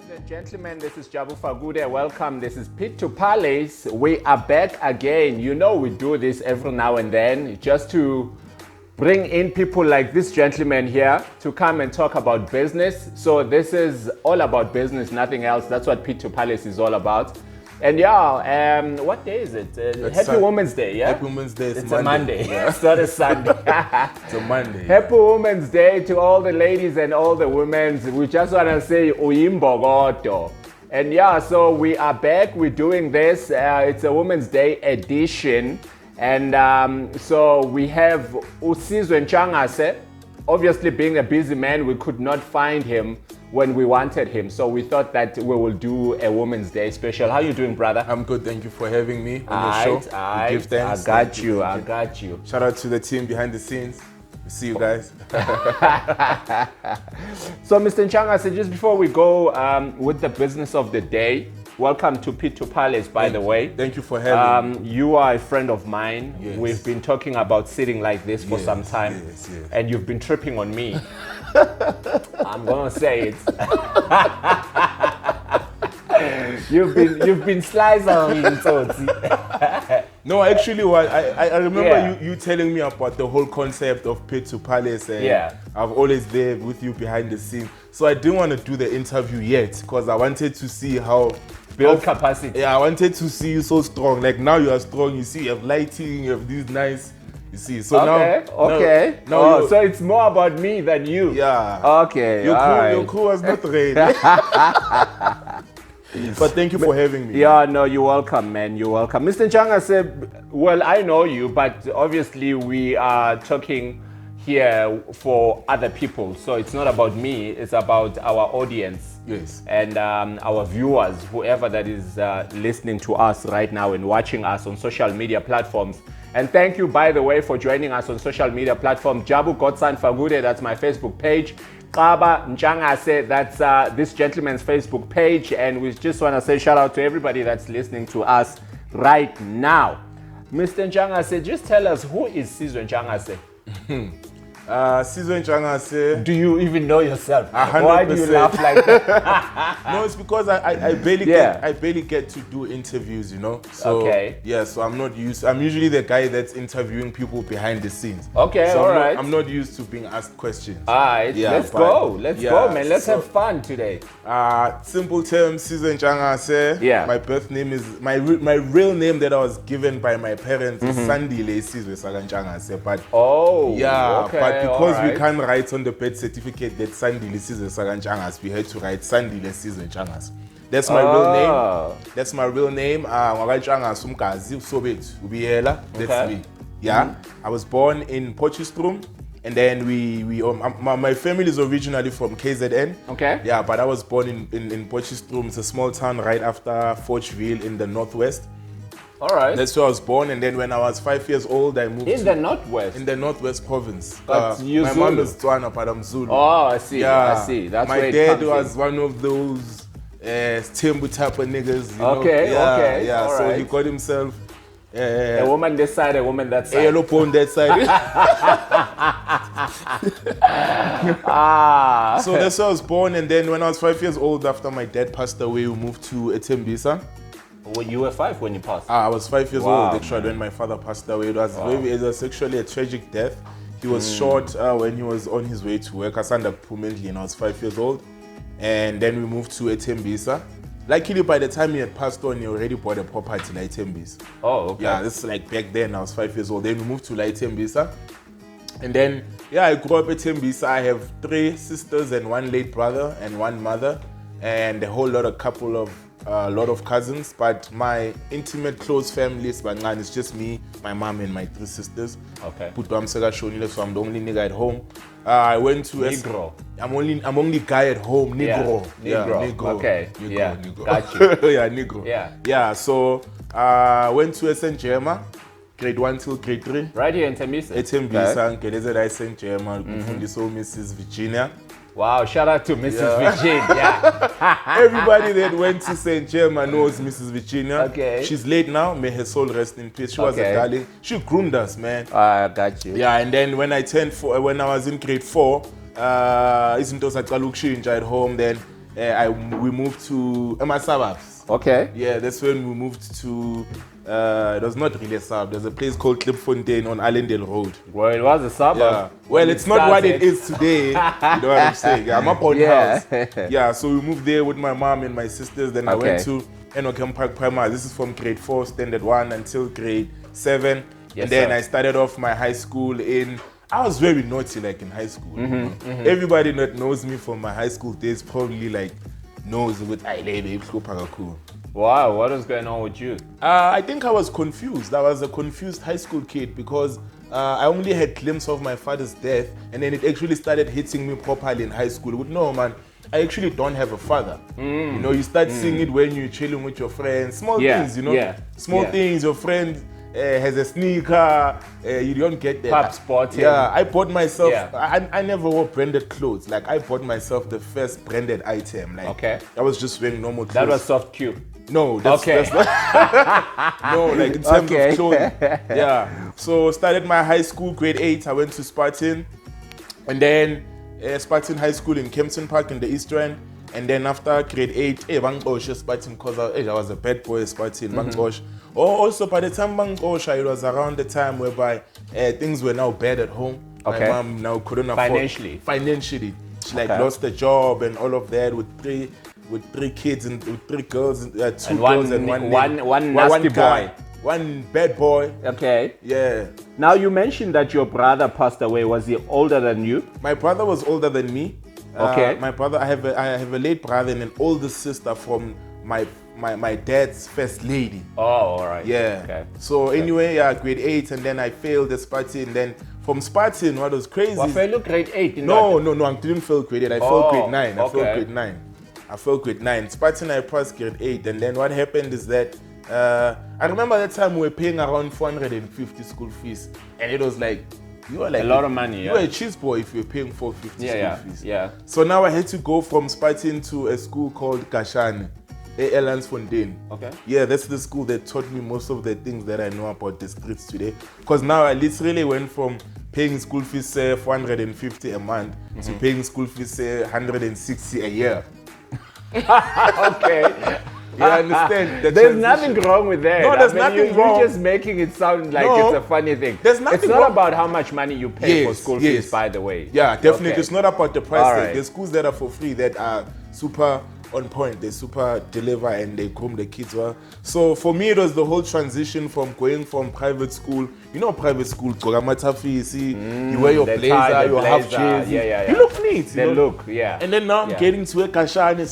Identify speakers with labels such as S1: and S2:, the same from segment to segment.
S1: Ladies and gentlemen, this is Jabu Fagude. Welcome. This is Pit to Palace. We are back again. You know we do this every now and then just to bring in people like this gentleman here to come and talk about business. So this is all about business, nothing else. That's what Pit to Palace is all about. And yeah, what day is it? Happy Women's Day, yeah?
S2: Happy Women's Day.
S1: It's a Monday. Yeah. It's not a Sunday.
S2: It's a Monday.
S1: Happy Women's Day to all the ladies and all the women. We just want to say Uyimbogoto. And yeah, so we are back. We're doing this. It's a Women's Day edition. And so we have Qaba Ntshangase. Obviously, being a busy man, we could not find him when we wanted him. So we thought that we will do a Women's Day special. How you doing, brother?
S2: I'm good. Thank you for having me on your show. Give thanks.
S1: I got you.
S2: Shout out to the team behind the scenes. We see you guys.
S1: So, Mr. Ntshangase, just before we go with the business of the day, welcome to Pit to Palace, by the way.
S2: Thank you for having me.
S1: You are a friend of mine.
S2: Yes.
S1: We've been talking about sitting like this for some time.
S2: Yes.
S1: And you've been tripping on me. I'm gonna say it. You've been slicing on me, Tsotsi.
S2: No, actually, I remember you telling me about the whole concept of Pit to Palace. And I've always there with you behind the scenes. So I didn't want to do the interview yet because I wanted to see how
S1: build capacity.
S2: Yeah, I wanted to see you so strong. Like now you are strong. You see, you have lighting. You have these nice. You see, so
S1: now so it's more about me than you.
S2: Yeah.
S1: Okay.
S2: Your crew was not ready. But thank you for having me.
S1: Yeah, no, you're welcome, man. You're welcome. Mr. Ntshangase, well, I know you, but obviously we are talking here for other people. So it's not about me, it's about our audience.
S2: Yes.
S1: And our viewers, whoever that is listening to us right now and watching us on social media platforms. And thank you, by the way, for joining us on social media platform. Jabu Fagude, that's my Facebook page. Qaba Ntshangase, that's this gentleman's Facebook page. And we just want to say shout out to everybody that's listening to us right now. Mr. Ntshangase, just tell us, who is Qaba Ntshangase?
S2: Qaba Ntshangase.
S1: Do you even know yourself?
S2: 100%.
S1: Why do you laugh like that?
S2: No, it's because I barely get to do interviews, you know. So so I'm not used. I'm usually the guy that's interviewing people behind the scenes.
S1: Okay,
S2: so
S1: all
S2: I'm not used to being asked questions.
S1: All right, let's go, man. Let's have fun today.
S2: Simple terms, Qaba Ntshangase.
S1: Yeah.
S2: My birth name is my real name that I was given by my parents is Sandile Qaba Ntshangase. But but because we can't write on the birth certificate that Sandile Qaba Ntshangase, we had to write Sandile Qaba Ntshangase. That's my real name. That's my real name. That's me. Yeah. I was born in Potchefstroom, and then my family is originally from KZN.
S1: Okay.
S2: Yeah, but I was born in Potchefstroom. It's a small town right after Forgeville in the northwest.
S1: All right.
S2: That's where I was born, and then when I was 5 years old, I moved
S1: in the northwest.
S2: In the northwest province.
S1: But
S2: my mom is Tswana, but I'm Zulu.
S1: Oh, I see.
S2: Yeah.
S1: I see. That's
S2: my
S1: where
S2: dad was one of those Timbu type of niggas. You know?
S1: Yeah.
S2: All right. He got himself
S1: a woman this side, a woman that side.
S2: A yellow pond that side. So that's where I was born, and then when I was 5 years old, after my dad passed away, we moved to Tembisa.
S1: Well, you were 5 when you passed?
S2: I was 5 years old actually when my father passed away. It was actually a tragic death. He was shot when he was on his way to work. I signed up permanently and I was 5 years old. And then we moved to Tembisa. Luckily, by the time he had passed on, he already bought a property in Tembisa.
S1: Oh, okay.
S2: Yeah, this is like back then. I was 5 years old. Then we moved to Tembisa. And then, I grew up at Tembisa. I have 3 sisters and 1 late brother and 1 mother. And a lot of cousins, but my intimate close family is Bangan. It's just me, my mom, and my 3 sisters.
S1: Okay.
S2: So I'm the only nigga at home. I went to
S1: Negro.
S2: I'm only guy at home. Negro.
S1: Negro. Okay.
S2: Negro.
S1: Got you.
S2: Yeah, Negro.
S1: Yeah.
S2: So I went to St. Gemma, grade 1 till grade 3.
S1: Right here in Tembisa.
S2: At Tembisa, at St. Gemma, Mrs. Virginia.
S1: Wow, shout out to Mrs. Virginia.
S2: Everybody that went to St. Gemma knows Mrs. Virginia.
S1: Okay.
S2: She's late now. May her soul rest in peace. She was a darling. She groomed us, man.
S1: I got you.
S2: Yeah, and then when I was in grade 4, izinto zaqala ukushintsha at home then. we moved to my suburbs.
S1: Okay.
S2: Yeah, that's when we moved to. It was not really a suburb. There's a place called Klipfontein on Allendale Road.
S1: Well, it was a suburb.
S2: Yeah. Well, it's not what it is today. You know what I'm saying? Yeah, I'm up on house. Yeah, so we moved there with my mom and my sisters. Then I went to Enokem Park Primary. This is from grade 4, standard 1 until grade 7.
S1: Yes,
S2: and then
S1: sir.
S2: I started off my high school I was very naughty like in high school. Everybody that knows me from my high school days probably like knows with cool.
S1: Wow, what was going on with you?
S2: I think I was confused. I was a confused high school kid because I only had glimpse of my father's death, and then it actually started hitting me properly in high school. But no, man, I actually don't have a father. You know, you start seeing it when you're chilling with your friends. Small things, you know. Small things. Your friend has a sneaker. You don't get that.
S1: Pop sporting.
S2: Yeah, I bought myself. I never wore branded clothes. Like I bought myself the first branded item. Like I was just wearing normal clothes.
S1: That was soft Q.
S2: No, that's not. No, like in terms of clothing. Yeah. So started my high school, grade 8. I went to Spartan, and then Spartan High School in Kempton Park in the East End. And then after grade 8, Spartan, because I was a bad boy, Spartan, Also, by the time it was around the time whereby things were now bad at home. My mom now couldn't afford financially. She lost the job and all of that with three kids and with 3 girls, 2 girls and
S1: one nasty boy.
S2: One bad boy.
S1: Okay.
S2: Yeah.
S1: Now you mentioned that your brother passed away. Was he older than you?
S2: My brother was older than me.
S1: Okay.
S2: My brother, I have a late brother and an older sister from my dad's first lady.
S1: Oh, all right.
S2: Yeah.
S1: Okay.
S2: So anyway, grade 8, and then I failed the Spartan. Then from Spartan, what was crazy?
S1: Well, failed grade 8.
S2: No, I didn't fail grade 8. I failed grade 9. I failed grade 9. Spartan, I passed grade 8. And then what happened is that I remember that time we were paying around 450 school fees, and it was like, you were like
S1: a lot of money.
S2: You were a cheese boy if you were paying 450 school fees.
S1: Yeah.
S2: So now I had to go from Spartan to a school called Kashane, Elandsfontein.
S1: Okay.
S2: Yeah, that's the school that taught me most of the things that I know about the streets today. Because now I literally went from paying school fees 450 a month to paying school fees 160 a year.
S1: Okay.
S2: You understand?
S1: There's nothing wrong with that.
S2: No, there's nothing wrong.
S1: You're just making it sound like it's a funny thing.
S2: There's nothing
S1: It's not
S2: wrong.
S1: about how much money you pay for school fees, by the way.
S2: Yeah, definitely. It's not about the price tag.
S1: Right.
S2: There's schools that are for free that are super on point. They super deliver and they groom the kids well. So for me, it was the whole transition from going from private school. You know, private school, you wear your blazer, your half jersey. You look neat. You know? And then now I'm getting to a Kashane,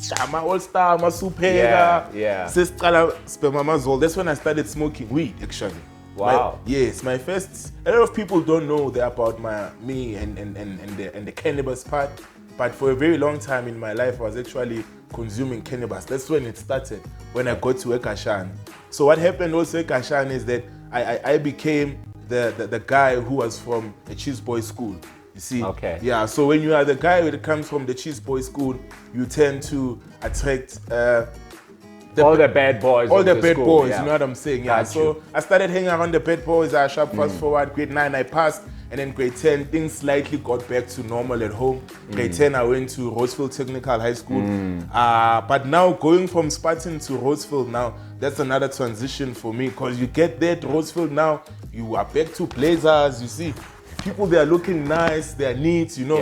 S2: Shama All Star, Masupega, Sistrala Spermamazole. That's when I started smoking weed, actually.
S1: Wow.
S2: My first. A lot of people don't know about me and the cannabis part. But for a very long time in my life, I was actually consuming cannabis. That's when it started, when I got to Ekashan. So what happened also at Ekashan is that I became the guy who was from a cheese boy school. You see?
S1: Okay.
S2: Yeah, so when you are the guy that comes from the cheese boy school, you tend to attract
S1: all the bad boys.
S2: All the bad
S1: school,
S2: boys, you know what I'm saying? Yeah. So I started hanging around the bad boys. I fast forward, grade 9 I passed. And then grade 10, things slightly got back to normal at home. Grade 10, I went to Rosefield Technical High School. But now going from Spartan to Rosefield now, that's another transition for me. Because you get there at Rosefield now, you are back to blazers, you see. People, they are looking nice, they are neat, you know.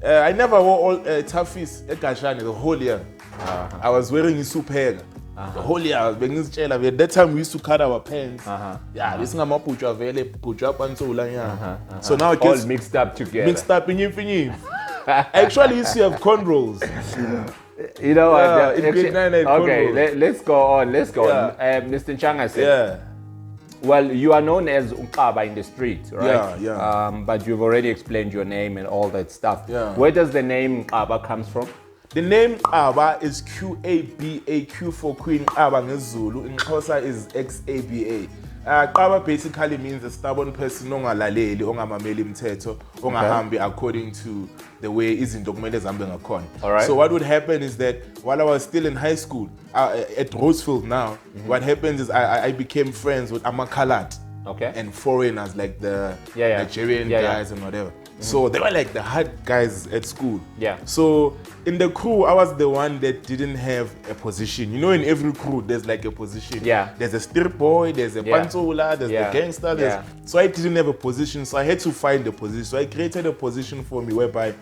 S2: I never wore all toughies at Kashane the whole year. I was wearing a superga. The whole year, I was being at that time we used to cut our pants. This is my put up and so So now it gets
S1: all mixed up together.
S2: Mixed up in Actually, used to have cornrows.
S1: You know what?
S2: In grade 9 I had cornrows.
S1: Let's go on. Mr. Ntshangase.
S2: Yeah.
S1: Well, you are known as Qaba in the street, right?
S2: Yeah.
S1: But you've already explained your name and all that stuff.
S2: Yeah.
S1: Where does the name Qaba comes from?
S2: The name Qaba is Qaba, Q for Queen, Qaba ngesiZulu. In Xhosa is Xaba. Qaba basically means a stubborn person, ongalaleli, ongamameli imithetho, ongahambi according to the way izinto kumele zihambe ngakhona.
S1: Alright.
S2: So what would happen is that while I was still in high school, at Rosefield now, what happens is I became friends with Amakalat.
S1: Okay.
S2: And foreigners like the Nigerian guys and whatever. So they were like the hard guys at school.
S1: Yeah.
S2: So in the crew, I was the one that didn't have a position. You know, in every crew, there's like a position.
S1: Yeah.
S2: There's a strip boy, there's a pantsola, there's the gangster. So I didn't have a position, so I had to find a position. So I created a position for me whereby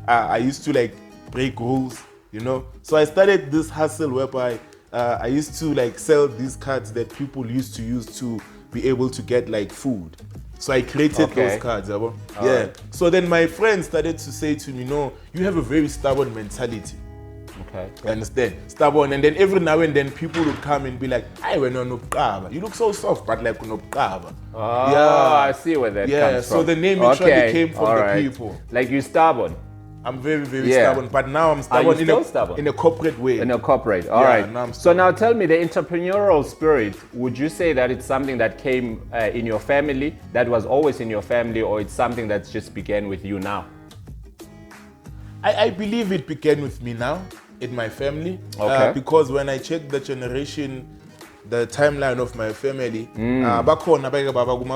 S2: I used to like break rules, you know. So I started this hustle whereby I used to like sell these cards that people used to use to be able to get like food. So I created those cards. Right. So then my friends started to say to me, no, you have a very stubborn mentality.
S1: Okay.
S2: You understand? Stubborn. And then every now and then people would come and be like, I went on Qaba. You look so soft, but like no Qaba.
S1: Oh, yeah. I see where that comes from.
S2: So the name actually came from the people.
S1: Like you stubborn.
S2: I'm very, very stubborn, but now I'm stubborn, in a corporate way.
S1: In a corporate, all right. So now tell me, the entrepreneurial spirit, would you say that it's something that came in your family, that was always in your family, or it's something that just began with you now?
S2: I believe it began with me now, in my family. Because when I check the generation, the timeline of my family, back home,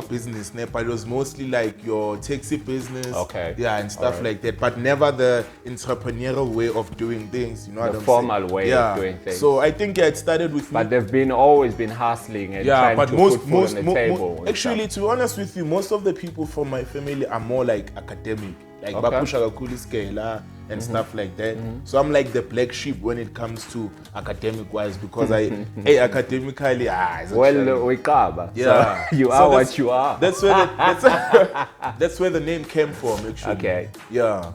S2: business, but it was mostly like your taxi business, and stuff like that, but never the entrepreneurial way of doing things, you know what I'm saying?
S1: The formal way of doing things.
S2: So I think it started with me.
S1: But they've always been hustling and trying to put food on the table.
S2: Actually, to be honest with you, most of the people from my family are more like academic, like Bapusha Gakuli Scala and stuff like that. So I'm like the black sheep when it comes to academic wise, because academically,
S1: well, we Qaba. Yeah. So you are what you are.
S2: That's where that's where the name came from, actually.
S1: Okay.
S2: Yeah.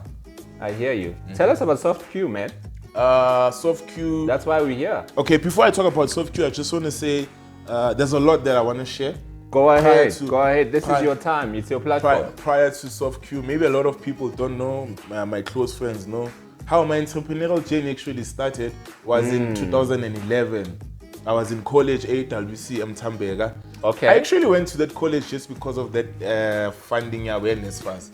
S1: I hear you. Tell us about Soft Q, man.
S2: Soft Q.
S1: That's why we're here.
S2: Okay, before I talk about Soft Q, I just want to say there's a lot that I want to share.
S1: Go ahead, go ahead. This is your time. It's your platform.
S2: Prior to Soft Q, maybe a lot of people don't know, my close friends know, how my entrepreneurial journey actually started was in 2011. I was in college, AWC Mtambega.
S1: Okay.
S2: I actually went to that college just because of that funding awareness fast.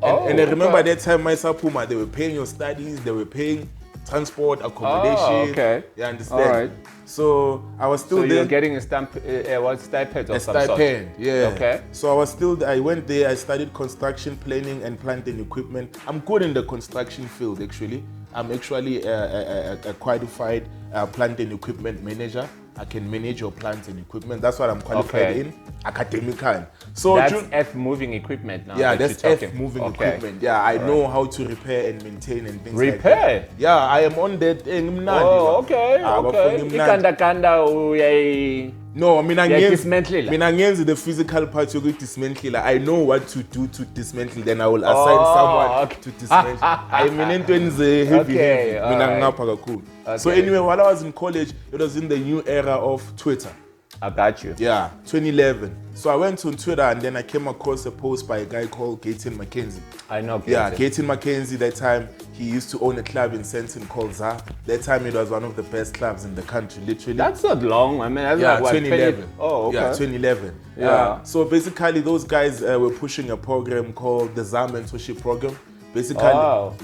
S2: And I remember that time, my Sapuma, they were paying your studies, they were paying transport, accommodation.
S1: Oh, okay.
S2: You understand?
S1: All right.
S2: So I was still there.
S1: So you're getting a stipend or some sort?
S2: Yeah.
S1: Okay.
S2: So I was still, I went there, I studied construction planning and plant and equipment. I'm good in the construction field, actually. I'm actually a qualified plant and equipment manager. I can manage your plant and equipment. That's what I'm qualified in, academically. So
S1: that's earth-moving equipment now.
S2: Yeah, that's earth-moving equipment. Yeah, I know how to repair and maintain and things like that.
S1: Repair?
S2: Yeah, I am on that.
S1: Oh, okay, okay.
S2: No, I mean, against the physical part, you dismantle. I know what to do to dismantle. Then I will assign someone to dismantle. I mean, heavy. So anyway, while I was in college, it was in the new era of Twitter.
S1: I got you.
S2: Yeah, 2011. So I went on Twitter and then I came across a post by a guy called Qaba Ntshangase.
S1: I know Qaba.
S2: Yeah, Qaba Ntshangase, that time, he used to own a club in Sandton called ZA. That time it was one of the best clubs in the country, literally.
S1: That's not long, I mean, that's
S2: like
S1: what,
S2: 2011.
S1: 20? Oh, okay.
S2: Yeah, 2011.
S1: Yeah.
S2: So basically those guys were pushing a program called the ZA Mentorship Program. Basically, so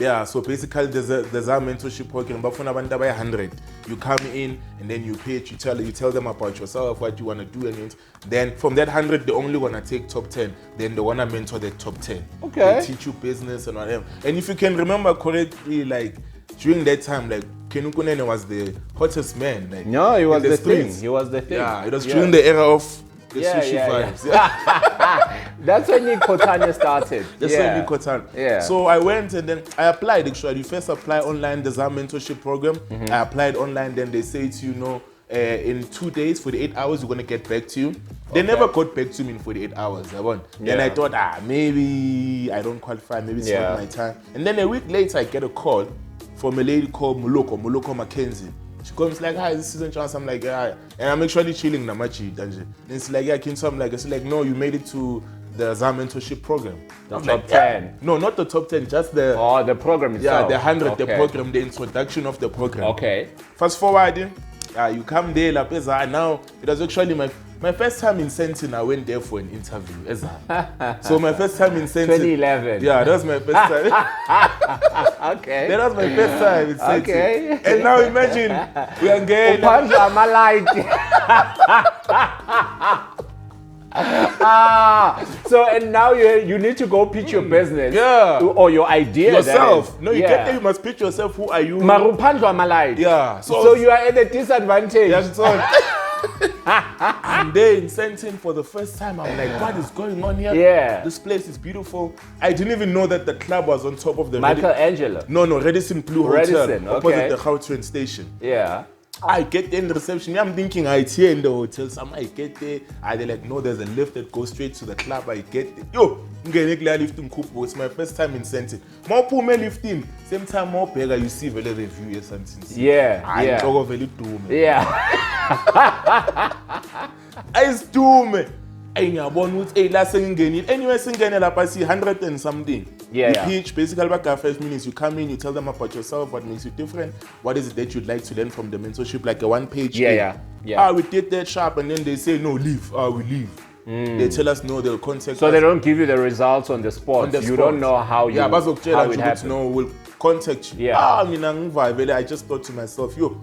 S2: basically there's a mentorship program, but for 100, you come in and then you pitch, you tell them about yourself, what you want to do, and then from that 100, they only want to take top 10, then they want to mentor the top 10.
S1: Okay.
S2: They teach you business and whatever. And if you can remember correctly, like during that time, like Kenukunene was the hottest man. Like,
S1: no, he was the thing. He was the thing.
S2: Yeah, it was during the era of the sushi vibes.
S1: Yeah. That's when Nick Kotanya started.
S2: That's when Nick Kotanya.
S1: Yeah.
S2: So I went and then I applied actually. You first apply online, the ZA mentorship program. I applied online, then they say to you, in 2 days, 48 hours, we're going to get back to you. They never got back to me in 48 hours. Then I thought, maybe I don't qualify, maybe it's not my time. And then a week later, I get a call from a lady called Muloko Mackenzie. She comes like, hi, this isn't chance. I'm like, yeah. And I'm actually chilling Namachi. And it's like, yeah, I'm like, it's like, no, you made it to the ZA mentorship program.
S1: The top 10.
S2: No, not the top 10, just the...
S1: Oh, the program itself.
S2: Yeah, the 100, the program, the introduction of the program.
S1: Okay.
S2: Fast forward, you come there, now it was actually my first time in Sandton. I went there for an interview. So my first time in Sandton.
S1: 2011.
S2: Yeah, that was my first time.
S1: Okay.
S2: That was my first time in Sandton.
S1: Okay.
S2: And now imagine, we are getting...
S1: So and now you need to go pitch your business.
S2: Yeah.
S1: Or your idea.
S2: Yourself. No, you get there, you must pitch yourself. Who are you?
S1: Marupandwa malai.
S2: Yeah.
S1: So you are at a disadvantage.
S2: Yeah, so I'm there in Sentin for the first time. I'm like, what is going on here?
S1: Yeah.
S2: This place is beautiful. I didn't even know that the club was on top of the
S1: Michelangelo.
S2: No, Radisson Blue Hotel.
S1: Radisson,
S2: opposite the Gautrain station.
S1: Yeah.
S2: I get there in the reception. I'm thinking it's here in the hotel. So I get there. They're like, no, there's a lift that goes straight to the club. I get there. Yo, lift in Kupo. It's my first time in Sentin. More poor lift in. Same time, more beggar. You see very review or something.
S1: Yeah.
S2: I talk of very doom.
S1: Yeah.
S2: I doom. Last anyway, singing up, I see 100 and something.
S1: Yeah,
S2: you
S1: yeah.
S2: pitch, basically, about 5 minutes. You come in, you tell them about yourself, what makes you different, what is it that you'd like to learn from the mentorship, like a one-page thing.
S1: Yeah.
S2: We did that sharp, and then they say, no, leave. We leave. They tell us, no, they'll contact
S1: So
S2: us.
S1: they don't give you the results on the spot. You don't know how you.
S2: Yeah, but
S1: how it happens.
S2: no, we'll contact you.
S1: Yeah.
S2: I just thought to myself, yo,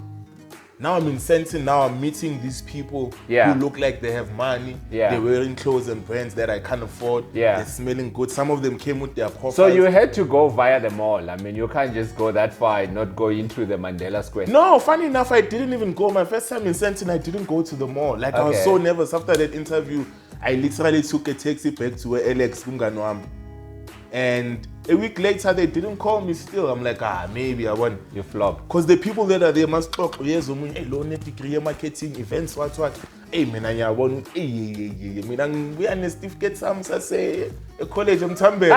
S2: now I'm in Sentin, now I'm meeting these people
S1: Yeah.
S2: who look like they have money.
S1: Yeah.
S2: They're wearing clothes and brands that I can't afford.
S1: Yeah.
S2: They're smelling good. Some of them came with their profiles.
S1: So you had to go via the mall. I mean, you can't just go that far and not go into the Mandela Square.
S2: No, funny enough, I didn't even go. My first time in Sentin, I didn't go to the mall. Like, I was so nervous after that interview. I literally took a taxi back to where Alex Kunganwam. And a week later, they didn't call me still. I'm like, maybe I won.
S1: You flopped.
S2: Because the people that are there must talk. Yes, hey, loan degree, marketing, events, what. Hey, man, I want. Hey, we are Steve get some, say, a college in Tambe.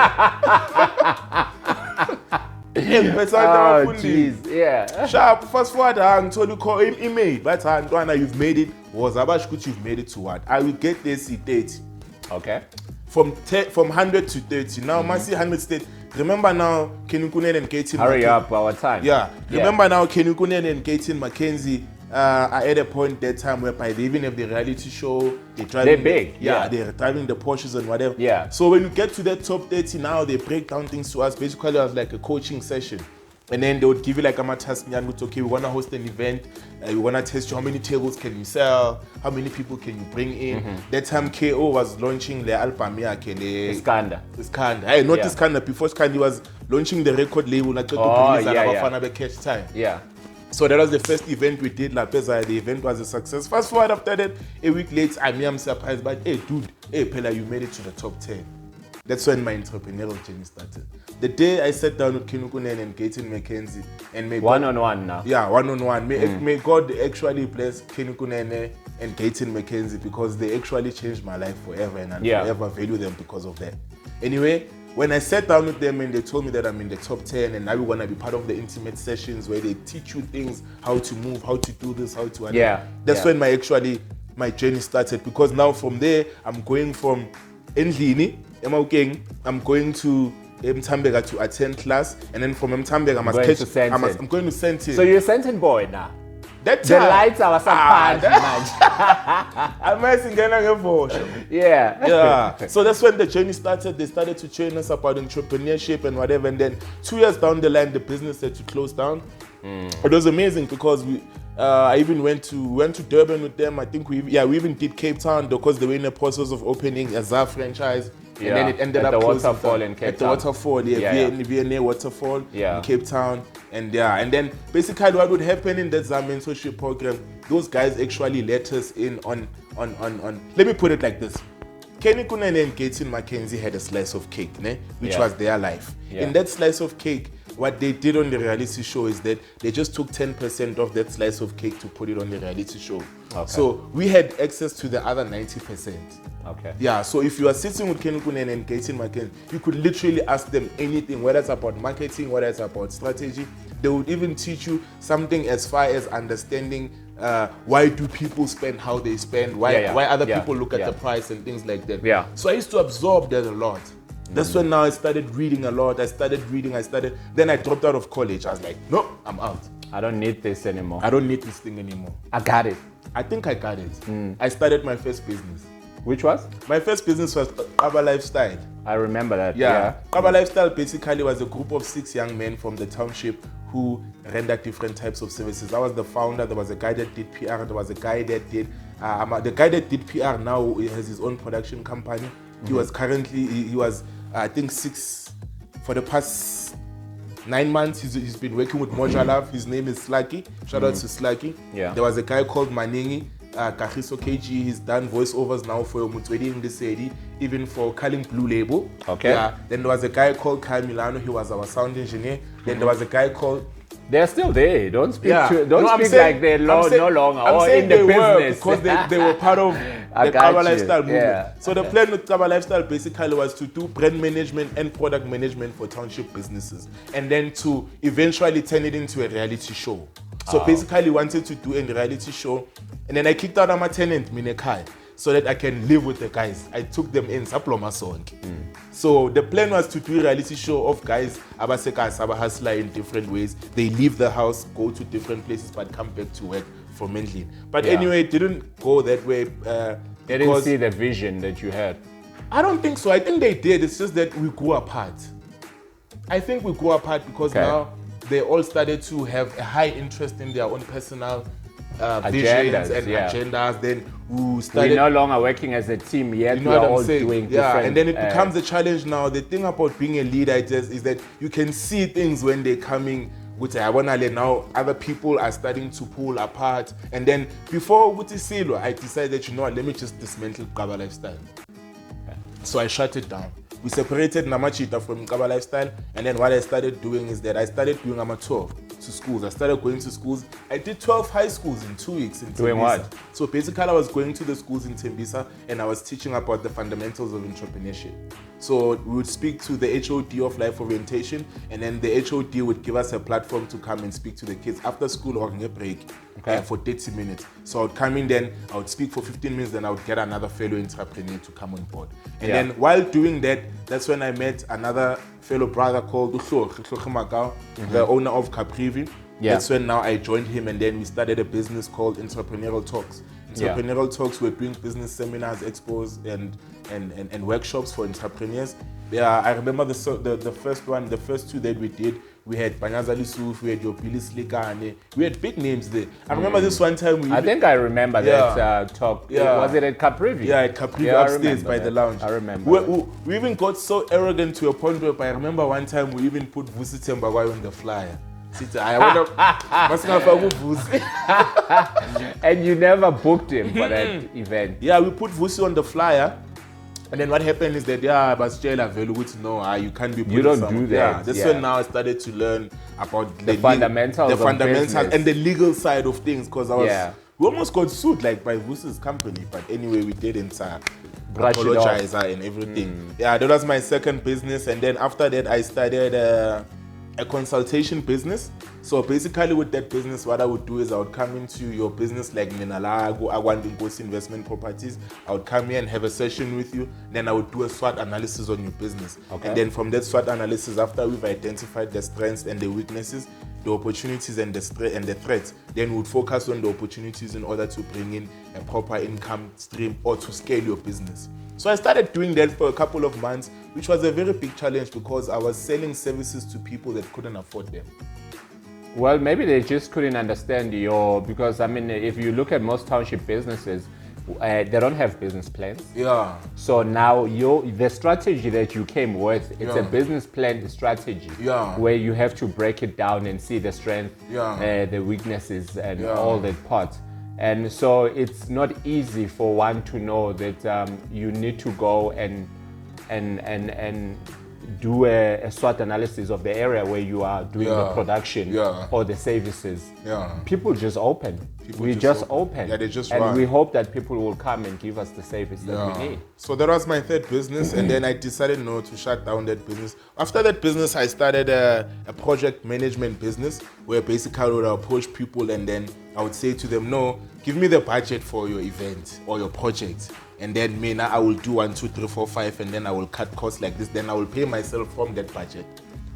S1: Jeez, yeah.
S2: Sharp, fast forward, I'm told you call him email. But Antoine, you've made it. Was Abashkut, you've made it to what? I will get this 30.
S1: Okay.
S2: From 100 to 30. Now, Masi 100 state. Remember now, Kenukunen and Katin.
S1: Hurry up, our time.
S2: Yeah. Remember now, Kenukunen and Katin Mackenzie are at a point that time whereby they even have the reality show.
S1: They're big.
S2: They're driving the Porsches and whatever.
S1: Yeah.
S2: So when you get to that top 30 now, they break down things to us. Basically, it was like a coaching session. And then they would give you like a task, okay, we want to host an event. We want to test you how many tables can you sell, how many people can you bring in. That time KO was launching the album,
S1: Iskanda.
S2: Hey, not Iskanda. Before Iskanda, he was launching the record label. Like, Catch Time.
S1: Yeah.
S2: So that was the first event we did. The event was a success. Fast forward after that, a week later, I'm surprised, but hey, dude, hey, Pella, you made it to the top 10. That's when my entrepreneurial journey started. The day I sat down with Kinukunen and Gaten Mackenzie and may
S1: one-on-one now.
S2: Yeah, one-on-one. May God actually bless Kinukunen and Gaten Mackenzie because they actually changed my life forever and I forever value them because of that. Anyway, when I sat down with them and they told me that I'm in the top 10 and now we want to be part of the intimate sessions where they teach you things, how to move, how to do this, how to... That's when my journey started because now from there, I'm going from Endlini, I'm going to Mtambega to attend class, and then from Mtambega I'm going to Sentin.
S1: So you're a Sentin boy now?
S2: That
S1: the lights are
S2: Yeah. So that's when the journey started. They started to train us about entrepreneurship and whatever, and then 2 years down the line, the business had to close down. It was amazing because I even went to Durban with them. I think we even did Cape Town because they were in the process of opening a ZA franchise. And then it ended
S1: at
S2: up
S1: the waterfall in Cape Town.
S2: At the waterfall, VNA waterfall in Cape Town. And then basically what would happen in that ZA mentorship program, those guys actually let us in on let me put it like this. Kenny Kunen and Gaten Mackenzie had a slice of cake, which was their life. In that slice of cake, what they did on the reality show is that they just took 10% of that slice of cake to put it on the reality show. So we had access to the other 90%. Yeah, so if you are sitting with Kenny Kunen and Gaten Mackenzie, you could literally ask them anything, whether it's about marketing, whether it's about strategy. They would even teach you something as far as understanding why do people spend how they spend, why other people look at the price and things like that. So I used to absorb that a lot. That's when now I started reading a lot. Then I dropped out of college. I was like, no, I'm out.
S1: I don't need this anymore.
S2: I don't need this thing anymore.
S1: I got it.
S2: I think I got it. I started my first business.
S1: Which was?
S2: My first business was Qaba Lifestyle.
S1: I remember that.
S2: Qaba Lifestyle basically was a group of 6 young men from the township who rendered different types of services. I was the founder. There was a guy that did PR. There was a guy that did The guy that did PR now has his own production company. He was currently, he was, I think, for the past 9 months, he's been working with Moja Love. His name is Slaki. Shout out to Slaki.
S1: Yeah.
S2: There was a guy called Maningi, Kagiso KG. He's done voiceovers now for Mutswedi in the city, even for Calling Blue Label.
S1: Okay.
S2: Yeah. Then there was a guy called Kai Milano. He was our sound engineer. Then there was a guy called...
S1: They're still there. Don't speak
S2: I'm
S1: speak
S2: saying-
S1: like they're
S2: I'm saying-
S1: no longer
S2: I'm
S1: or
S2: saying
S1: in the
S2: they were
S1: business.
S2: because they were part of
S1: I
S2: the
S1: got
S2: Qaba
S1: you.
S2: Lifestyle movement.
S1: Yeah.
S2: So the plan with Qaba Lifestyle basically was to do brand management and product management for township businesses, and then to eventually turn it into a reality show. So basically wanted to do a reality show, and then I kicked out my tenant, Minekai, so that I can live with the guys. I took them in Saploma Song. So the plan was to do a reality show of guys, Abaseka, Saba Hustler in different ways. They leave the house, go to different places, but come back to work for Mendlin. But anyway, it didn't go that way.
S1: They didn't see the vision that you had.
S2: I don't think so. I think they did. It's just that we grew apart. I think we grew apart because now they all started to have a high interest in their own personal visions and agendas. Then we started.
S1: We're no longer working as a team yet.
S2: You know
S1: we are
S2: what I'm
S1: all
S2: saying?
S1: doing
S2: Yeah,
S1: different.
S2: and then it becomes a challenge now. The thing about being a leader is that you can see things when they're coming. Which I want to now other people are starting to pull apart. And then before Wutisilo, I decided, you know what, let me just dismantle Qaba Lifestyle. So I shut it down. We separated Namachita from Qaba Lifestyle, and then what I started doing is that I started doing tour to schools. I started going to schools. I did 12 high schools in 2 weeks in Tembisa.
S1: Doing what?
S2: So basically I was going to the schools in Tembisa and I was teaching about the fundamentals of entrepreneurship. So we would speak to the HOD of life orientation, and then the HOD would give us a platform to come and speak to the kids after school or on a break for 30 minutes. So I would come in, then I would speak for 15 minutes, then I would get another fellow entrepreneur to come on board. And then while doing that, that's when I met another fellow brother called Makau, the owner of Caprivi. That's when now I joined him, and then we started a business called Entrepreneurial Talks. Entrepreneurial Talks, we're doing business seminars, expos, and workshops for entrepreneurs. I remember the first one, the first two that we did, we had Banyazali Suf, we had Yopili Slikane, we had big names there. I remember this one time
S1: I think I remember that talk. Was it at Caprivi?
S2: Yeah, at Caprivi upstairs by the lounge.
S1: I remember.
S2: We even got so arrogant to a point where I remember one time we even put Vusi Tembagwai on the flyer.
S1: And you never booked him for that event.
S2: Yeah, we put Vusi on the flyer. And then what happened is that, you can't be put
S1: You don't do that.
S2: Yeah, that's when now I started to learn about
S1: the fundamentals
S2: and the legal side of things, because we almost got sued like by Vusi's company, but anyway we didn't apologize and everything. Yeah, that was my second business, and then after that I started a consultation business. So basically with that business, what I would do is I would come into your business like Nenalago, Agwandingosi Investment Properties. I would come here and have a session with you. Then I would do a SWOT analysis on your business. And then from that SWOT analysis, after we've identified the strengths and the weaknesses, the opportunities and the threats, then we would focus on the opportunities in order to bring in a proper income stream or to scale your business. So I started doing that for a couple of months, which was a very big challenge because I was selling services to people that couldn't afford them.
S1: Well, maybe they just couldn't understand because I mean, if you look at most township businesses, they don't have business plans.
S2: Yeah.
S1: So now the strategy that you came with, it's a business plan strategy.
S2: Yeah.
S1: Where you have to break it down and see the strength, the weaknesses, and all that part. And so it's not easy for one to know that you need to go and do a SWOT analysis of the area where you are doing the production or the services. People just open. We just open.
S2: Yeah, they just
S1: and
S2: run.
S1: we hope that people will come and give us the service that we need.
S2: So that was my third business, and then I decided to shut down that business. After that business, I started a project management business where basically I would approach people and then I would say to them, no, give me the budget for your event or your project. And then I will do 1, 2, 3, 4, 5, and then I will cut costs like this. Then I will pay myself from that budget.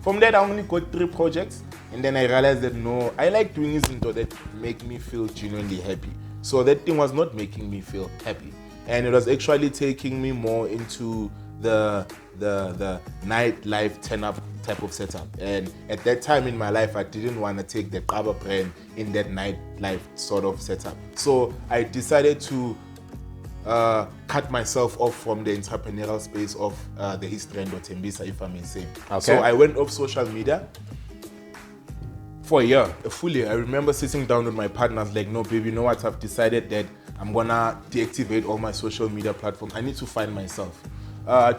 S2: From that, I only got 3 projects, and then I realized that no, I like doing things that make me feel genuinely happy. So that thing was not making me feel happy, and it was actually taking me more into the nightlife turn-up type of setup. And at that time in my life, I didn't want to take the Qaba brand in that nightlife sort of setup. So I decided to cut myself off from the entrepreneurial space of the East Rand or Tembisa, if I may say.
S1: Okay.
S2: So I went off social media for a full year. I remember sitting down with my partner. I was like, no, baby, you know what? I've decided that I'm gonna deactivate all my social media platforms. I need to find myself.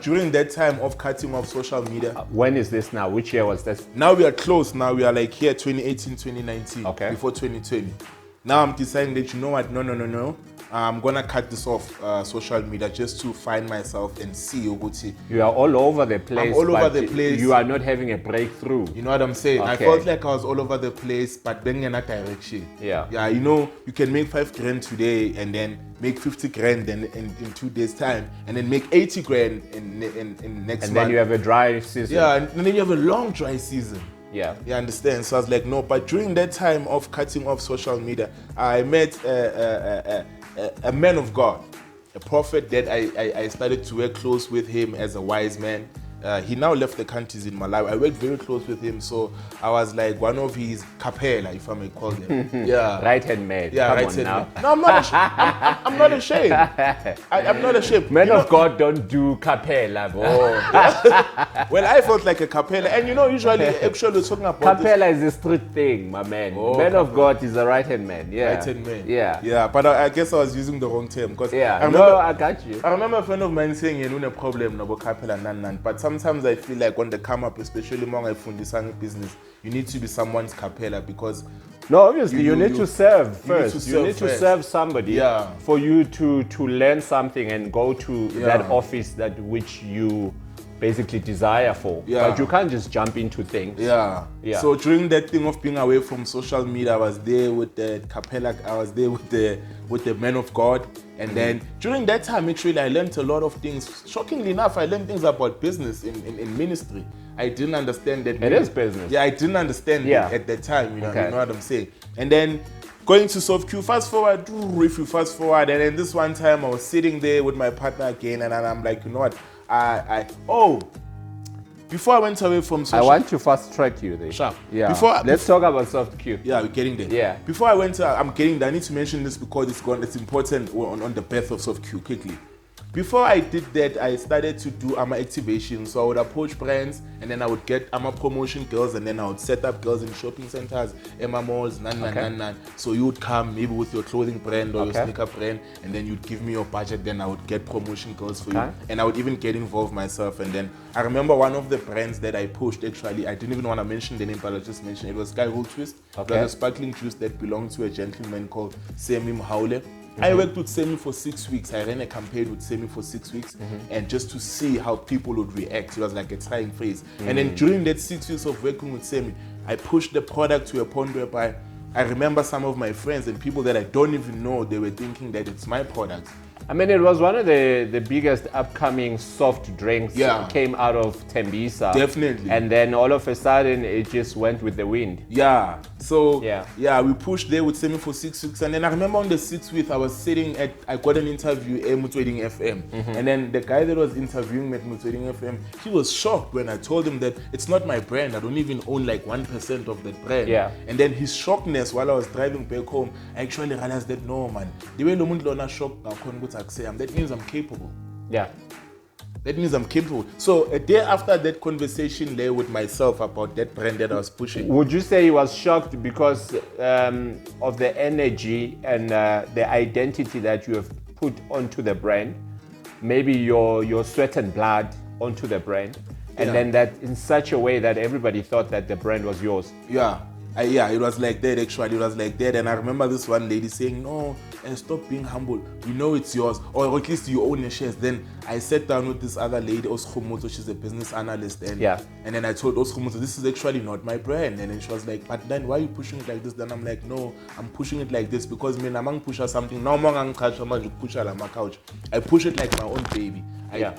S2: During that time of cutting off social media.
S1: When is this now? Which year was this?
S2: Now we are close. Now we are like here 2018, 2019.
S1: Okay.
S2: Before 2020. Now I'm deciding that, you know what, no. I'm gonna cut this off social media just to find myself and see Uguti.
S1: You are all over the place.
S2: I'm all over the place.
S1: You are not having a breakthrough.
S2: You know what I'm saying?
S1: Okay.
S2: I felt like I was all over the place, but then in that direction.
S1: Yeah.
S2: Yeah, you know, you can make 5 grand today and then make 50 grand in 2 days time, and then make 80 grand in next month.
S1: And then you have a dry season.
S2: Yeah, and then you have a long dry season.
S1: Yeah.
S2: You understand? So I was like, no. But during that time of cutting off social media, I met a man of God, a prophet that I started to work close with him as a wise man. He now left the countries in Malawi. I worked very close with him, so I was like one of his capella, if I may call them. Yeah.
S1: Right-hand man.
S2: Yeah,
S1: Come
S2: right
S1: on
S2: hand
S1: now.
S2: man. No, I'm not ashamed. I'm not ashamed. I'm not ashamed.
S1: Men
S2: You know-
S1: of God don't do capella.
S2: Well, I felt like a capella, and you know, usually, actually, we're talking about this.
S1: Capella is a street thing, my man.
S2: Oh,
S1: Man of
S2: capella.
S1: God is a right-hand man. Yeah.
S2: Right-hand man.
S1: Yeah.
S2: Yeah, but I guess I was using the wrong term because
S1: Yeah.
S2: I remember,
S1: No, I got you.
S2: I remember a friend of mine saying, you know, a problem no capella nan. But sometimes I feel like when they come up, especially among I fundisang business, you need to be someone's capella because
S1: No, obviously you need to serve first.
S2: to
S1: You need to
S2: serve
S1: serve somebody
S2: Yeah.
S1: for you to learn something and go to that
S2: Yeah.
S1: office that which you basically desire for.
S2: Yeah.
S1: But you can't just jump into things.
S2: Yeah.
S1: Yeah.
S2: So during that thing of being away from social media, I was there with the capella, I was there with the man of God. And then during that time, actually, I learned a lot of things. Shockingly enough, I learned things about business in ministry. I didn't understand that.
S1: It is business.
S2: Yeah, I didn't understand
S1: Yeah.
S2: it at that time. You know,
S1: Okay.
S2: you know what I'm saying. And then going to SoftQ, fast forward, if you fast forward, and then this one time I was sitting there with my partner again, and I'm like, you know what? Before I went away from
S1: I
S2: social
S1: want to fast track you there.
S2: Sharp.
S1: Yeah.
S2: Before-
S1: Let's talk about soft Q.
S2: Yeah, we're getting there.
S1: Yeah.
S2: Before I went, I'm getting there. I need to mention this because it's important on the birth of SoftQ quickly. Before I did that, I started to do AMA activation. So I would approach brands and then I would get AMA promotion girls and then I would set up girls in shopping centers, AMA malls, nan. So you would come maybe with your clothing brand or your sneaker brand and then you'd give me your budget. Then I would get promotion girls for you. And I would even get involved myself. And then I remember one of the brands that I pushed, actually, I didn't even want to mention the name, but I just mentioned it was Sky Roll Twist.
S1: Okay.
S2: It was a sparkling juice that belonged to a gentleman called Semi Mhaule. I worked with Semi for 6 weeks. I ran a campaign with Semi for 6 weeks and just to see how people would react. It was like a trying phase. And then during that 6 weeks of working with Semi, I pushed the product to a point whereby I remember some of my friends and people that I don't even know, they were thinking that it's my product.
S1: I mean, it was one of the biggest upcoming soft drinks came out of Tembisa.
S2: Definitely.
S1: And then all of a sudden, it just went with the wind.
S2: Yeah. So
S1: Yeah.
S2: we pushed there with Semi for 6 weeks, and then I remember on the 6th week I was sitting at, I got an interview at Mutwedding FM, and then the guy that was interviewing me at Mutwedding FM, he was shocked when I told him that it's not my brand. I don't even own like 1% of that brand.
S1: Yeah.
S2: And then his shockness while I was driving back home, I actually realized that no man, the way Lomuntu Lona shocked that means I'm capable.
S1: Yeah.
S2: That means I'm capable. So a day after that conversation there with myself about that brand that I was pushing.
S1: Would you say he was shocked because of the energy and the identity that you have put onto the brand? Maybe your sweat and blood onto the brand, and then that in such a way that everybody thought that the brand was yours.
S2: Yeah. It was like that actually. It was like that. And I remember this one lady saying, no, stop being humble. We know it's yours. Or at least you own the shares. Then I sat down with this other lady, Oskhomoto. She's a business analyst. And then I told Oskhomoto, this is actually not my brand. And then she was like, but then why are you pushing it like this? Then I'm like, no, I'm pushing it like this because me, I'm push something. Now I'm push my couch. I push it like my own baby.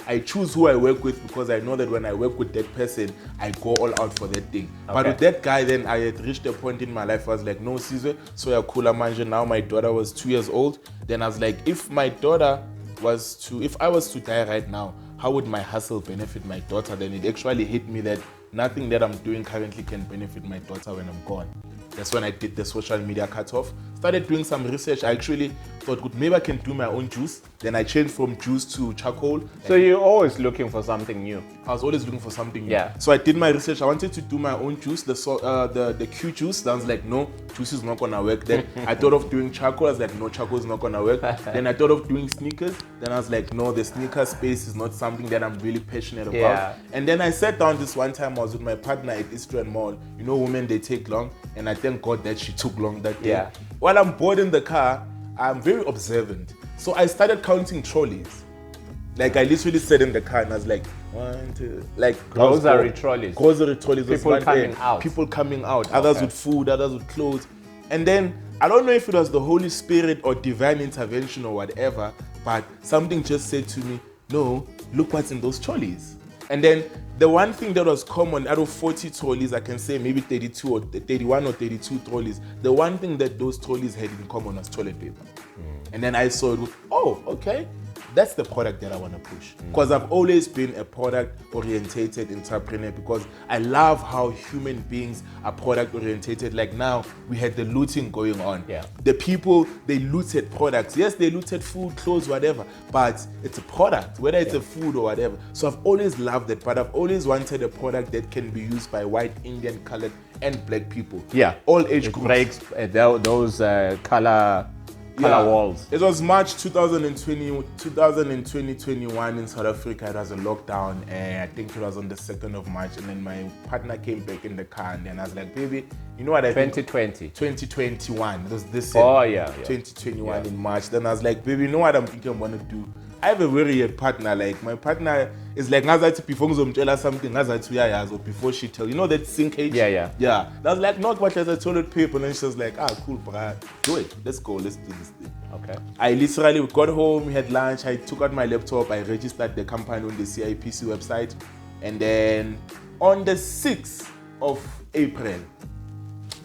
S2: I choose who I work with because I know that when I work with that person, I go all out for that thing. But with that guy, then I had reached a point in my life where I was like, no, Caesar, so you're cool, manja. Now my daughter was 2 years old. Then I was like, if I was to die right now, how would my hustle benefit my daughter? Then it actually hit me that nothing that I'm doing currently can benefit my daughter when I'm gone. That's when I did the social media cutoff. Started doing some research. I actually thought, good, maybe I can do my own juice. Then I changed from juice to charcoal.
S1: So you're always looking for something new.
S2: I was always looking for something new.
S1: Yeah.
S2: So I did my research. I wanted to do my own juice, the Q juice. Then I was like, no, juice is not gonna work. Then I thought of doing charcoal. I was like, no, charcoal is not gonna work. Then I thought of doing sneakers. Then I was like, no, the sneaker space is not something that I'm really passionate about.
S1: Yeah.
S2: And then I sat down this one time. I was with my partner at Eastern Mall. You know, women, they take long, and I thank God that she took long that day.
S1: Yeah.
S2: While I'm bored in the car, I'm very observant. So I started counting trolleys. Like I literally sat in the car and I was like, 1, 2, like
S1: Grocery trolleys.
S2: Grocery trolleys.
S1: People coming out.
S2: People coming out. Others with food, others with clothes. And then I don't know if it was the Holy Spirit or divine intervention or whatever, but something just said to me, no, look what's in those trolleys. And then the one thing that was common out of 40 trolleys, I can say maybe 32 or 31 or 32 trolleys, the one thing that those trolleys had in common was toilet paper. And then I saw it with, oh, okay, that's the product that I want to push. Because I've always been a product-orientated entrepreneur because I love how human beings are product-orientated. Like now, we had the looting going on.
S1: Yeah.
S2: The people, they looted products. Yes, they looted food, clothes, whatever, but it's a product, whether it's a food or whatever. So I've always loved it, but I've always wanted a product that can be used by white, Indian, colored, and black people.
S1: Yeah.
S2: All age
S1: It
S2: groups.
S1: breaks those color walls.
S2: It was March 2020-21 in South Africa. It was a lockdown, and I think it was on the 2nd of March. And then my partner came back in the car, and then I was like, baby, you know what I think? 2021. It was this year.
S1: Oh, yeah.
S2: 2021 in March. Then I was like, baby, you know what I'm thinking I'm going to do? I have a very weird partner. Like, my partner is like, before something, before she tell. You know that syncage?
S1: Yeah.
S2: Yeah. I was like, not what as I told people. And then she was like, cool, bruh. Do it. Let's go. Let's do this thing.
S1: Okay.
S2: I literally got home, we had lunch, I took out my laptop, I registered the company on the CIPC website. And then on the 6th of April,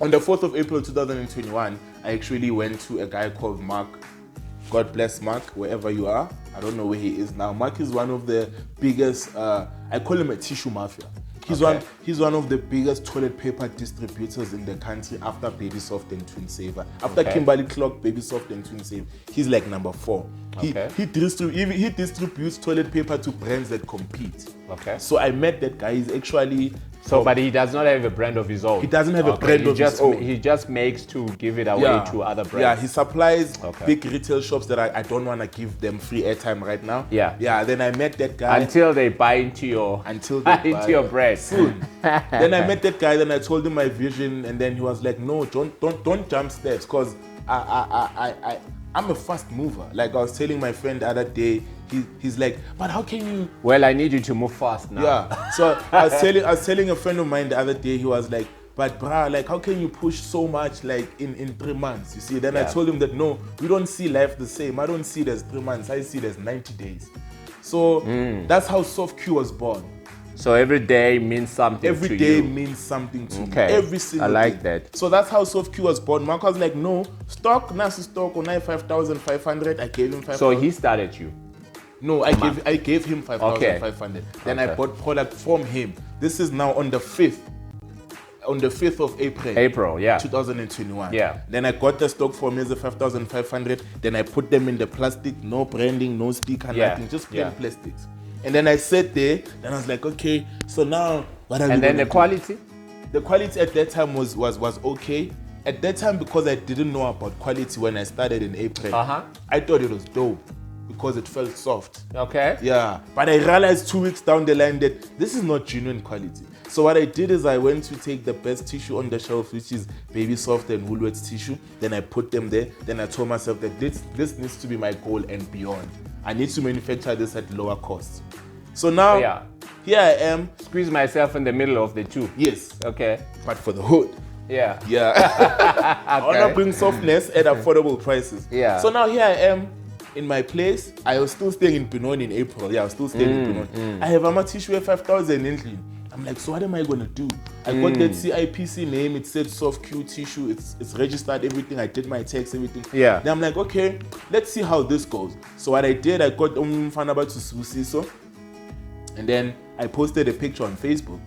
S2: on the 4th of April 2021, I actually went to a guy called Mark. God bless Mark, wherever you are. I don't know where he is now. Mark is one of the biggest, I call him a tissue mafia. He's one of the biggest toilet paper distributors in the country after Baby Soft and Twin Saver. After Kimberly Clark, Baby Soft and Twin Saver, he's like number 4.
S1: Okay.
S2: He distributes toilet paper to brands that compete.
S1: Okay.
S2: So I met that guy. He's actually
S1: but he does not have a brand of his own.
S2: He doesn't have a brand of his own.
S1: He just makes to give it away to other brands.
S2: Yeah, he supplies big retail shops that I don't want to give them free airtime right now. Yeah. Then I met that guy
S1: until they buy into your your brand.
S2: Soon. Then I met that guy. Then I told him my vision, and then he was like, "No, don't jump steps, cause I'm a fast mover." Like I was telling my friend the other day, he's like, "But how can you?"
S1: Well, I need you to move fast now.
S2: Yeah. So I was telling a friend of mine the other day. He was like, "But bruh, like how can you push so much like in 3 months?" You see. Then I told him that no, we don't see life the same. I don't see it as 3 months. I see it as 90 days. So that's how Soft Q was born.
S1: So every day means something to you.
S2: Every day means something to me. Every single
S1: I like
S2: day.
S1: that.
S2: So that's how Soft Q was born. Mark was like, no, Nasi stock on 5,500. I gave him 5,000.
S1: So he started you?
S2: No, I gave him 5,500. Then I bought product from him. This is now on the 5th. On the 5th of April. 2021.
S1: Yeah.
S2: Then I got the stock from him as 5,500. Then I put them in the plastic, no branding, no sticker, nothing, just plain plastics. And then I sat there, and I was like, okay, so now what are we
S1: And then the
S2: do?
S1: quality?
S2: The quality at that time was okay. At that time, because I didn't know about quality when I started in April, I thought it was dope because it felt soft.
S1: Okay.
S2: Yeah. But I realized 2 weeks down the line that this is not genuine quality. So what I did is I went to take the best tissue on the shelf, which is Baby Soft and Woolworths tissue. Then I put them there. Then I told myself that this needs to be my goal and beyond. I need to manufacture this at lower cost. So now, here I am.
S1: Squeeze myself in the middle of the two.
S2: Yes.
S1: Okay.
S2: But for the hood.
S1: Yeah.
S2: I want to bring softness at affordable prices.
S1: Yeah.
S2: So now here I am in my place. I was still staying in Benoni in April. Yeah, I was still staying in Benoni. I have a tissue at 5,000 in clean. I'm like, so what am I going to do? I got that CIPC name. It said Soft Q tissue. It's registered, everything. I did my tax, everything.
S1: Yeah.
S2: Then I'm like, okay, let's see how this goes. So what I did, I got Fanaba to Susiso. And then I posted a picture on Facebook.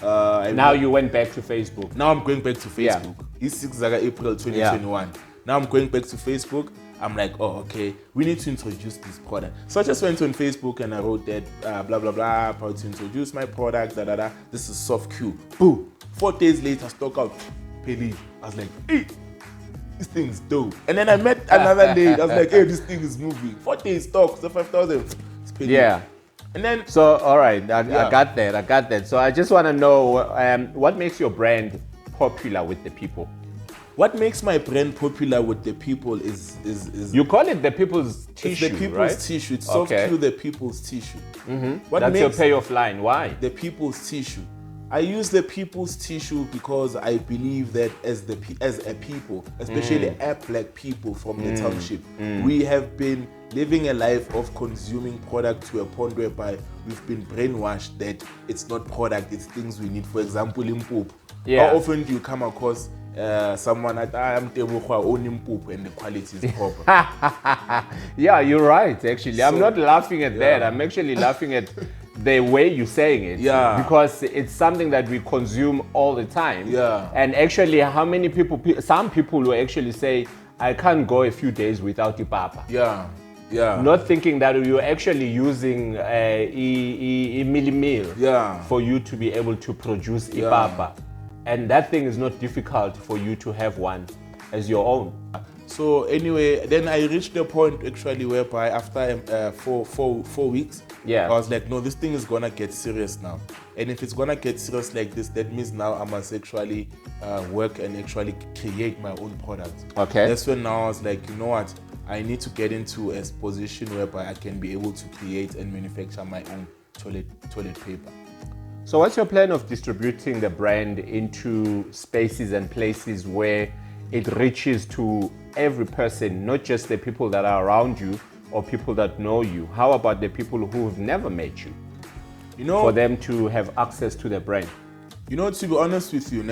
S1: Now you went back to Facebook.
S2: Now I'm going back to Facebook. It's 6 April 2021. Now I'm going back to Facebook. I'm like, oh, okay, we need to introduce this product. So I just went on Facebook and I wrote that, blah, blah, blah, proud to introduce my product, da, da, da. This is soft Q. Boom. 4 days later, stock out. Pay. I was like, hey, this thing is dope. And then I met another day. I was like, hey, this thing is moving. 4 days stock, so 5,000.
S1: Yeah.
S2: And then,
S1: so, all right, I got that. So I just want to know what makes your brand popular with the people?
S2: What makes my brand popular with the people is
S1: you call it the people's tissue,
S2: the people's
S1: right?
S2: tissue. It's soft Q, the people's tissue.
S1: That's your payoff line. Why?
S2: The people's tissue. I use the people's tissue because I believe that as a people, especially black people from the township, we have been living a life of consuming product to a point whereby we've been brainwashed that it's not product, it's things we need. For example, Limpopo. How often do you come across someone at I'm owning poop and the quality is proper?
S1: Yeah, you're right, actually. I'm not laughing at that. I'm actually laughing at the way you're saying it.
S2: Yeah.
S1: Because it's something that we consume all the time.
S2: Yeah.
S1: And actually, how many people, some people will actually say, I can't go a few days without the papa.
S2: Yeah. Yeah.
S1: Not thinking that you're actually using a milli-meal for you to be able to produce ipapa. And that thing is not difficult for you to have one as your own.
S2: So anyway, then I reached the point actually whereby after 4 weeks, I was like, no, this thing is gonna get serious now. And if it's gonna get serious like this, that means now I must actually work and actually create my own product.
S1: Okay.
S2: That's when now I was like, you know what? I need to get into a position whereby I can be able to create and manufacture my own toilet paper.
S1: So what's your plan of distributing the brand into spaces and places where it reaches to every person, not just the people that are around you or people that know you? How about the people who have never met you? You know, for them to have access to the brand?
S2: You know, to be honest with you,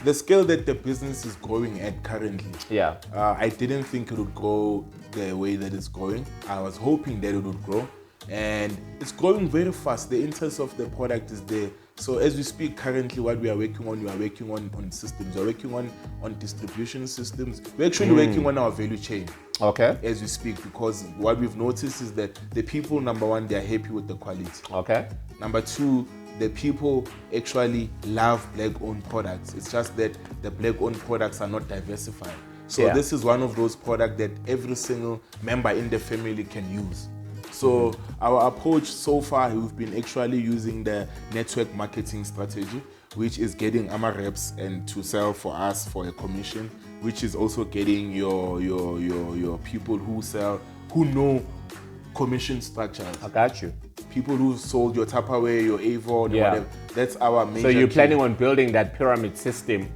S2: the scale that the business is growing at currently, I didn't think it would grow the way that it's growing. I was hoping that it would grow. And it's growing very fast. The interest of the product is there. So as we speak currently, what we are working on systems. We're working on distribution systems. We're actually working on our value chain.
S1: Okay.
S2: As we speak, because what we've noticed is that the people, number one, they're happy with the quality.
S1: Okay.
S2: Number two, the people actually love black-owned products. It's just that the black-owned products are not diversified. So this is one of those products that every single member in the family can use. So our approach so far, we've been actually using the network marketing strategy, which is getting our reps and to sell for us for a commission, which is also getting your people who sell, who know commission structures.
S1: I got you.
S2: People who sold your Tupperware, your Avon, whatever. That's our major.
S1: So you're planning on building that pyramid system.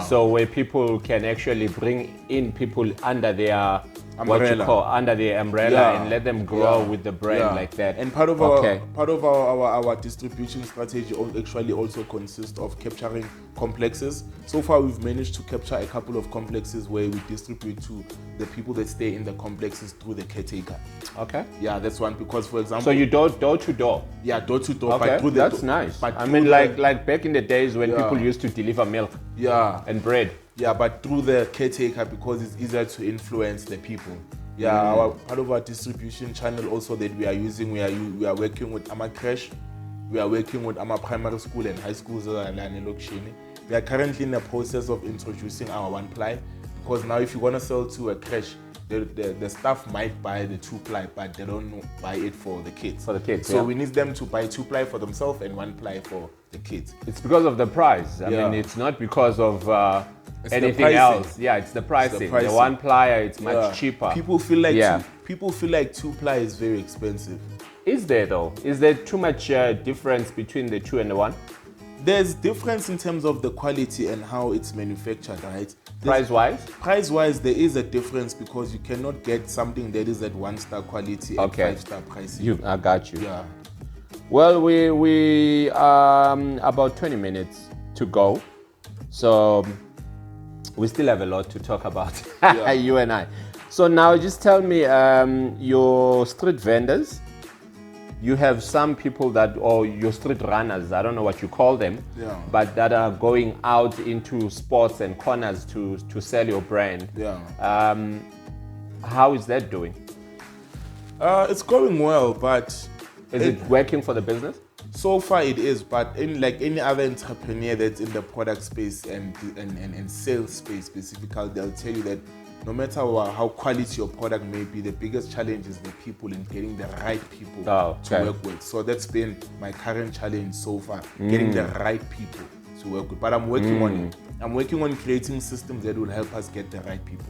S1: So where people can actually bring in people under their umbrella. Under the umbrella and let them grow with the brand like that.
S2: And part of our distribution strategy actually also consists of capturing complexes. So far we've managed to capture a couple of complexes where we distribute to the people that stay in the complexes through the caretaker.
S1: Okay.
S2: Yeah, that's one, because for example,
S1: so you door to door.
S2: Yeah, door to door.
S1: Okay,
S2: but
S1: that's nice. I mean, like back in the days when people used to deliver milk. And bread.
S2: Yeah, but through the caretaker, because it's easier to influence the people. Part of our distribution channel also that we are using, we are working with Ama Crash, we are working with Ama Primary School and High Schools. We are currently in the process of introducing our 1-ply, because now if you want to sell to a crash, the staff might buy the 2-ply, but they don't buy it for the kids. So we need them to buy 2-ply for themselves and 1-ply for the kids.
S1: It's because of the price. I mean, it's not because of anything else. Yeah, it's the pricing. The 1-ply, it's much cheaper.
S2: People feel like people feel like 2-ply is very expensive.
S1: Is there though? Is there too much difference between the 2 and the 1?
S2: There's difference in terms of the quality and how it's manufactured, right?
S1: Price-wise?
S2: Price-wise, there is a difference, because you cannot get something that is at 1-star quality and 5-star pricing.
S1: I got you. Yeah. Well, we about 20 minutes to go, so we still have a lot to talk about, you and I. So now just tell me, your street vendors, you have some people that, or your street runners, I don't know what you call them,
S2: Yeah.
S1: but that are going out into spots and corners to sell your brand.
S2: Yeah.
S1: How is that doing?
S2: It's going well, but
S1: Is it working for the business?
S2: so far it is. But in like any other entrepreneur that's in the product space and sales space specifically, they'll tell you that no matter how quality your product may be, the biggest challenge is the people and getting the right people to work with. So that's been my current challenge so far, getting the right people to work with. But I'm working on it. I'm working on creating systems that will help us get the right people,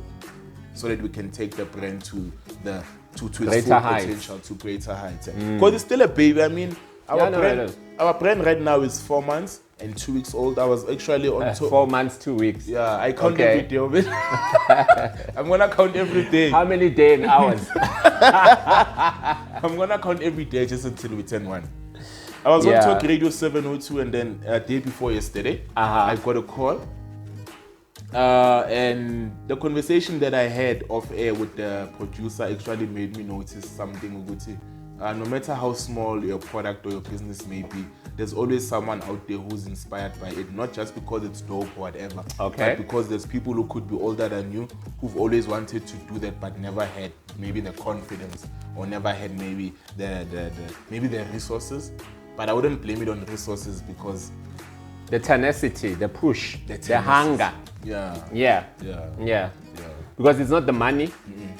S2: so that we can take the brand to its full potential, to greater heights. Because it's still a baby. I mean, our brand right now is 4 months and 2 weeks old. I was actually on
S1: 4 months, 2 weeks.
S2: Yeah, I count every day of it. I'm gonna count every day.
S1: How many days and hours?
S2: I'm gonna count every day just until we turn 1. I was on Talk Radio 702, and then a day before yesterday, I got a call. And the conversation that I had off air with the producer actually made me notice something, Uguti. No matter how small your product or your business may be, there's always someone out there who's inspired by it, not just because it's dope or whatever, but because there's people who could be older than you who've always wanted to do that but never had maybe the confidence, or never had maybe the resources. But I wouldn't blame it on resources, because
S1: the tenacity, the push, the hunger. Yeah. Because it's not the money,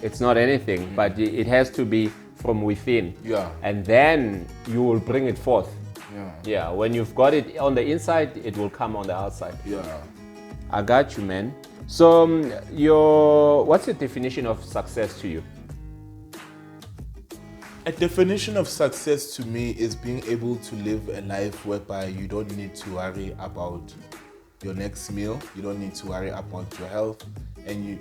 S1: it's not anything, but it has to be from within.
S2: Yeah.
S1: And then you will bring it forth.
S2: Yeah.
S1: When you've got it on the inside, it will come on the outside.
S2: Yeah.
S1: I got you, man. So what's your definition of success to you?
S2: A definition of success to me is being able to live a life whereby you don't need to worry about your next meal, you don't need to worry about your health, and you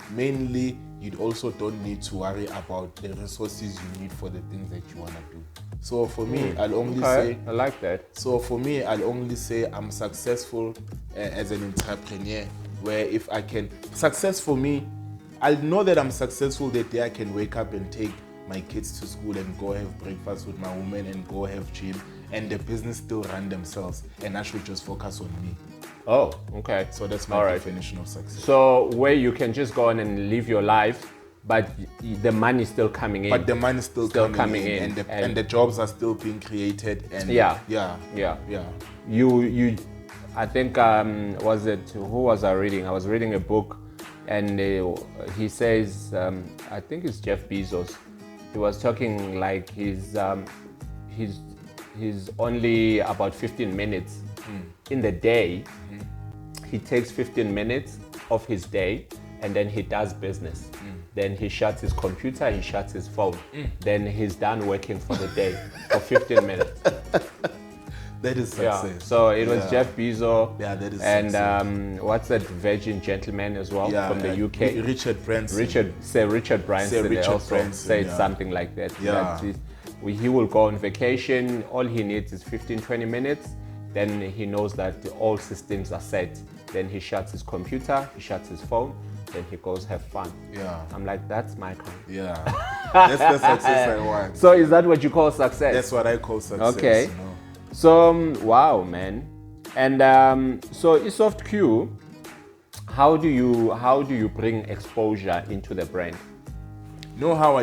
S2: also don't need to worry about the resources you need for the things that you want to do. So for me, I'll only say,
S1: I like that.
S2: So for me, I'll only say I'm successful as an entrepreneur, where if I can, success for me, I'll know that I'm successful the day I can wake up and take my kids to school and go have breakfast with my woman and go have gym, and the business still run themselves, and I should just focus on me.
S1: Oh, okay.
S2: So that's my definition of success.
S1: So where you can just go on and live your life, but the money is still coming in.
S2: But the money is still coming in. And the jobs are still being created. And
S1: Yeah.
S2: You.
S1: I think, who was I reading? I was reading a book, and he says, I think it's Jeff Bezos. He was talking like he's only about 15 minutes in the day. He takes 15 minutes of his day, and then he does business. Then he shuts his computer, he shuts his phone. Then he's done working for the day for 15 minutes.
S2: That is success.
S1: Yeah. So it was Jeff Bezos.
S2: Yeah, that is
S1: and
S2: success.
S1: What's that Virgin gentleman as well from the UK?
S2: Richard Branson.
S1: Richard Branson.
S2: Richard
S1: also
S2: Branson,
S1: said something like that.
S2: Yeah.
S1: He will go on vacation. All he needs is 15-20 minutes. Then he knows that all systems are set. Then he shuts his computer, he shuts his phone, then he goes have fun.
S2: Yeah.
S1: I'm like, that's my kind.
S2: Yeah. That's the success I want.
S1: So is that what you call success?
S2: That's what I call success.
S1: Okay.
S2: You know?
S1: So, wow, man. And so eSoftQ, how do you bring exposure into the brand?
S2: You know how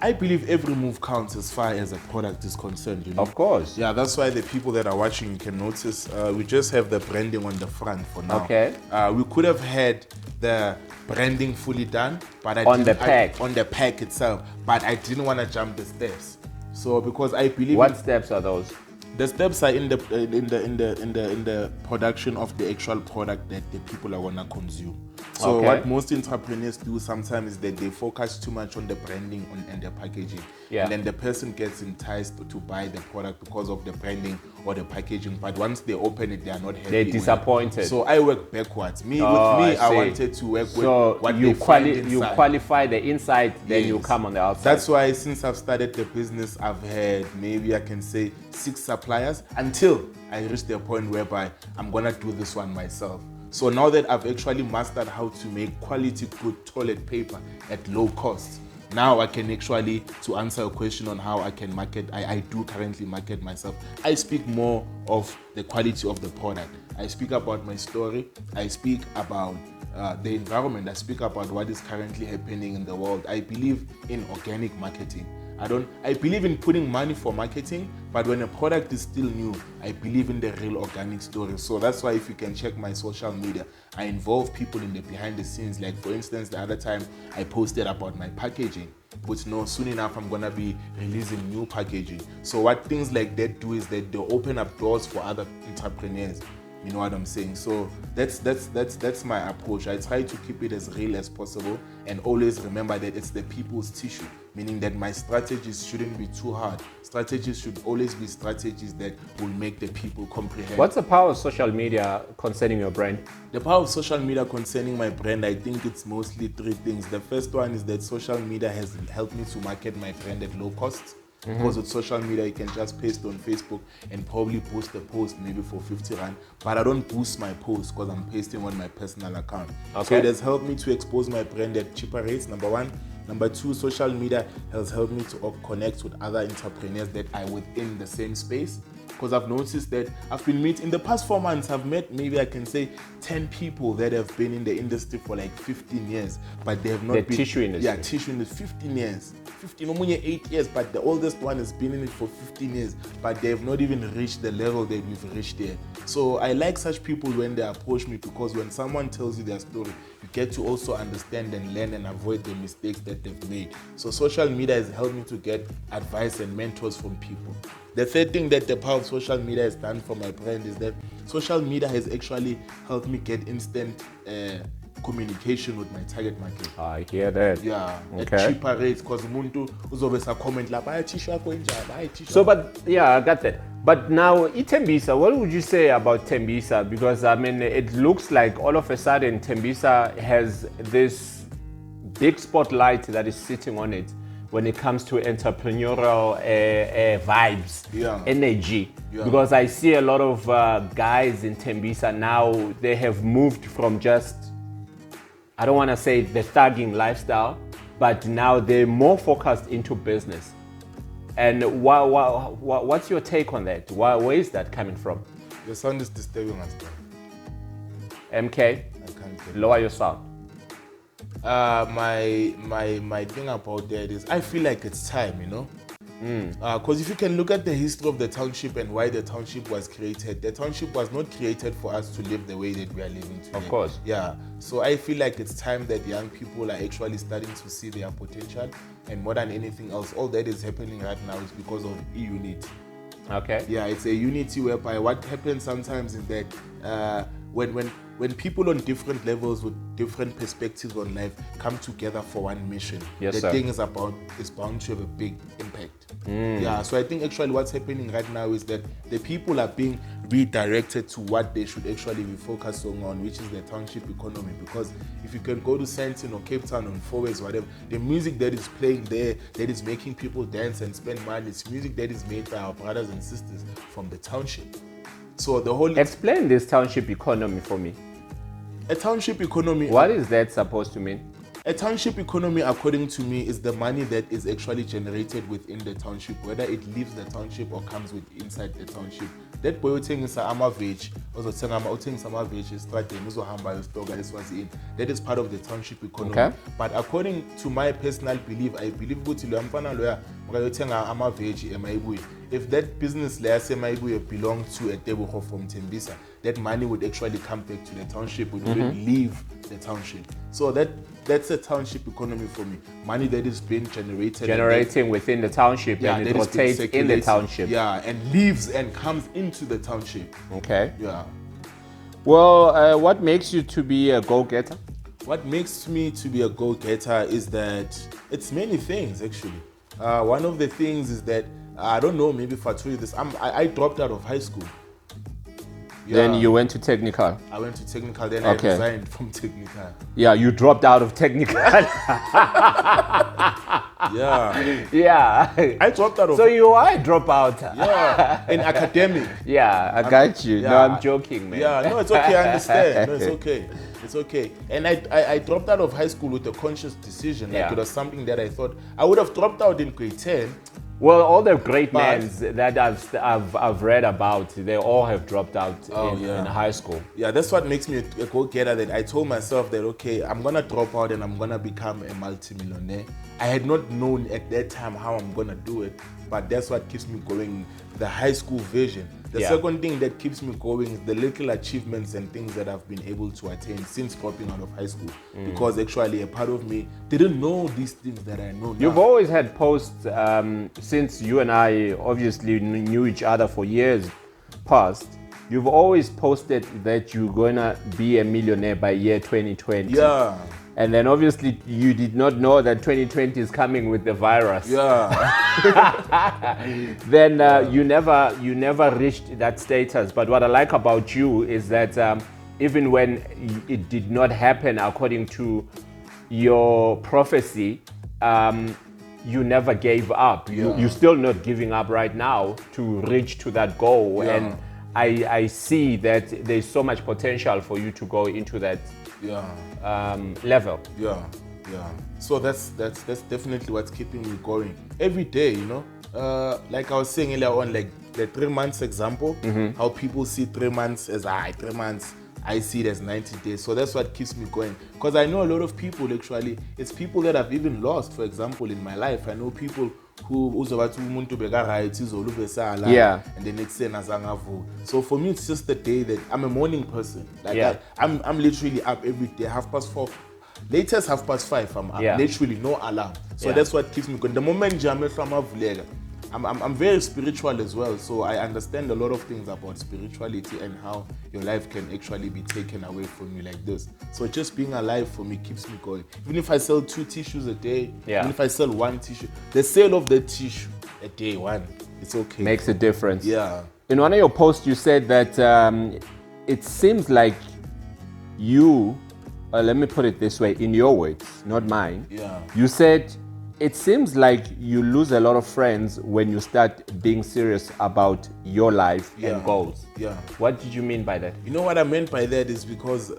S2: I believe every move counts as far as a product is concerned, you know?
S1: Of course.
S2: Yeah, that's why the people that are watching, you can notice we just have the branding on the front for now.
S1: Okay.
S2: We could have had the branding fully done, but
S1: on the
S2: pack itself, but I didn't want to jump the steps. So because I believe
S1: what steps are those?
S2: The steps are in the production of the actual product that the people are gonna consume. So what most entrepreneurs do sometimes is that they focus too much on the branding and the packaging.
S1: Yeah.
S2: And then the person gets enticed to buy the product because of the branding or the packaging. But once they open it, they are not happy.
S1: They're disappointed.
S2: So I work backwards. I wanted to work with what
S1: you
S2: they find inside.
S1: You qualify the inside, then you come on the outside.
S2: That's why since I've started the business, I've had maybe I can say 6 suppliers until I reached the point whereby I'm gonna do this one myself. So now that I've actually mastered how to make quality good toilet paper at low cost, Now I can actually, to answer a question on how I can market, I do currently market myself. I speak more of the quality of the product. I speak about my story. I speak about the environment. I speak about what is currently happening in the world. I believe in organic marketing. I believe in putting money for marketing, but when a product is still new, I believe in the real organic story. So that's why if you can check my social media, I involve people in the behind the scenes. Like for instance, the other time I posted about my packaging, but soon enough I'm gonna be releasing new packaging. So what things like that do is that they open up doors for other entrepreneurs. You know what I'm saying? So that's my approach. I try to keep it as real as possible and always remember that it's the people's tissue, meaning that my strategies shouldn't be too hard. Strategies should always be strategies that will make the people comprehend.
S1: What's the power of social media concerning your brand?
S2: The power of social media concerning my brand, I think it's mostly three things. The first one is that social media has helped me to market my brand at low cost. Because with social media, you can just paste on Facebook and probably post a post maybe for 50 Rand. But I don't boost my post because I'm pasting on my personal account.
S1: Okay.
S2: So it has helped me to expose my brand at cheaper rates, number one. Number two, social media has helped me to connect with other entrepreneurs that are within the same space. Because I've noticed that I've been in the past 4 months, I've met maybe I can say 10 people that have been in the industry for like 15 years, but they have not been.
S1: Tissue industry.
S2: Yeah, tissue industry, 15 years. 15, only 8 years, but the oldest one has been in it for 15 years, but they have not even reached the level that we've reached there. So I like such people when they approach me, because when someone tells you their story, you get to also understand and learn and avoid the mistakes that they've made. So social media has helped me to get advice and mentors from people. The third thing that the power of social media has done for my brand is that social media has actually helped me get instant communication with my target market.
S1: I hear that.
S2: Yeah,
S1: okay.
S2: At cheaper rates, because umuntu uzobe comment la buy t-shirt for t-shirt.
S1: So, but yeah, I got that. But now, Tembisa, what would you say about Tembisa? Because I mean, it looks like all of a sudden Tembisa has this big spotlight that is sitting on it when it comes to entrepreneurial vibes, energy. Yeah. Because I see a lot of guys in Tembisa now, they have moved from just, I don't want to say the thugging lifestyle, but now they're more focused into business. And what's your take on that? Where is that coming from?
S2: The sound is disturbing us.
S1: MK,
S2: I can't
S1: lower your sound.
S2: My thing about that is I feel like it's time, you know. Because if you can look at the history of the township and why the township was created, the township was not created for us to live the way that we are living today.
S1: Of course.
S2: Yeah. So I feel like it's time that young people are actually starting to see their potential, and more than anything else, all that is happening right now is because of unity.
S1: Okay.
S2: Yeah, it's a unity whereby what happens sometimes is that when people on different levels with different perspectives on life come together for one mission,
S1: yes,
S2: the
S1: sir.
S2: thing is bound to have a big impact. Yeah, so I think actually what's happening right now is that the people are being redirected to what they should actually be focusing on, which is the township economy. Because if you can go to Sandton or Cape Town on Fourways, whatever, the music that is playing there, that is making people dance and spend money, it's music that is made by our brothers and sisters from the township. So the whole...
S1: Explain this township economy for me.
S2: A township economy...
S1: What is that supposed to mean?
S2: A township economy, according to me, is the money that is actually generated within the township, whether it leaves the township or comes inside the township. That boy uthengisa ama-veg, uthengisa ama-veg estradeni, uzohamba uyositoka eSwazini. That is part of the township economy.
S1: Okay.
S2: But according to my personal belief, I believe ukuthi lo mfana loya makayothenga ama-veg eMayibuye. If that business layer eMayibuye belonged to a Tebogo from Tembisa, that money would actually come back to the township, it wouldn't leave the township. So that's a township economy for me. Money that is being
S1: generating within the township, and it rotates in the township.
S2: Yeah, and leaves and comes into the township.
S1: Okay.
S2: Yeah.
S1: Well, what makes you to be a go-getter?
S2: What makes me to be a go-getter is that it's many things actually. One of the things is that I don't know, maybe if I told you this, I dropped out of high school. Yeah.
S1: Then you went to technical.
S2: I went to technical, then I resigned from technical.
S1: Yeah, you dropped out of technical.
S2: Yeah.
S1: Yeah.
S2: I dropped out of
S1: So you are a dropout.
S2: yeah, in academic.
S1: Yeah, I got you.
S2: Yeah.
S1: No, I'm joking, man.
S2: Yeah, no, it's okay. I understand. No, it's okay. It's okay. And I dropped out of high school with a conscious decision. Like
S1: Yeah.
S2: it was something that I thought I would have dropped out in grade 10.
S1: Well, all the great
S2: But-
S1: men that I've read about, they all have dropped out
S2: yeah.
S1: in high school.
S2: Yeah, that's what makes me a go-getter. That I told myself that okay, I'm gonna drop out and I'm gonna become a multimillionaire. I had not known at that time how I'm gonna do it, but that's what keeps me going. The high school vision. The
S1: Yeah.
S2: second thing that keeps me going is the little achievements and things that I've been able to attain since dropping out of high school. Because actually, a part of me didn't know these things that I know now.
S1: You've always had posts since you and I obviously knew each other for years past. You've always posted that you're gonna be a millionaire by year 2020.
S2: Yeah,
S1: And then obviously you did not know that 2020 is coming with the virus.
S2: yeah,
S1: Then you never reached that status. But what I like about you is that even when it did not happen according to your prophecy, you never gave up. You're still not giving up right now to reach to that goal.
S2: Yeah.
S1: And I see that there's so much potential for you to go into that
S2: yeah.
S1: level.
S2: Yeah, yeah. So that's definitely what's keeping me going every day. You know, like I was saying earlier on, like the 3 months example, how people see 3 months as 3 months. I see it as 90 days. So that's what keeps me going. Because I know a lot of people actually. It's people that I've even lost. For example, in my life, I know people who uzobathi umuntu bekaright izolo ubesala
S1: Yeah.
S2: and the next day nazangavu. So for me, it's just the day that I'm a morning person. Like
S1: Yeah.
S2: I'm literally up every day, 4:30. Latest 5:30, I'm up.
S1: Yeah.
S2: Literally no alarm. So
S1: Yeah.
S2: that's what keeps me going. The moment I'm very spiritual as well, so I understand a lot of things about spirituality and how your life can actually be taken away from you like this. So just being alive for me keeps me going. Even if I sell 2 tissues a day,
S1: Yeah.
S2: even if I sell 1 tissue, the sale of the tissue a day, one, it's okay.
S1: Makes a difference.
S2: Yeah.
S1: In one of your posts, you said that it seems like you, let me put it this way, in your words, not mine.
S2: Yeah.
S1: You said, it seems like you lose a lot of friends when you start being serious about your life
S2: Yeah.
S1: and goals.
S2: Yeah.
S1: What did you mean by that?
S2: You know what I meant by that is because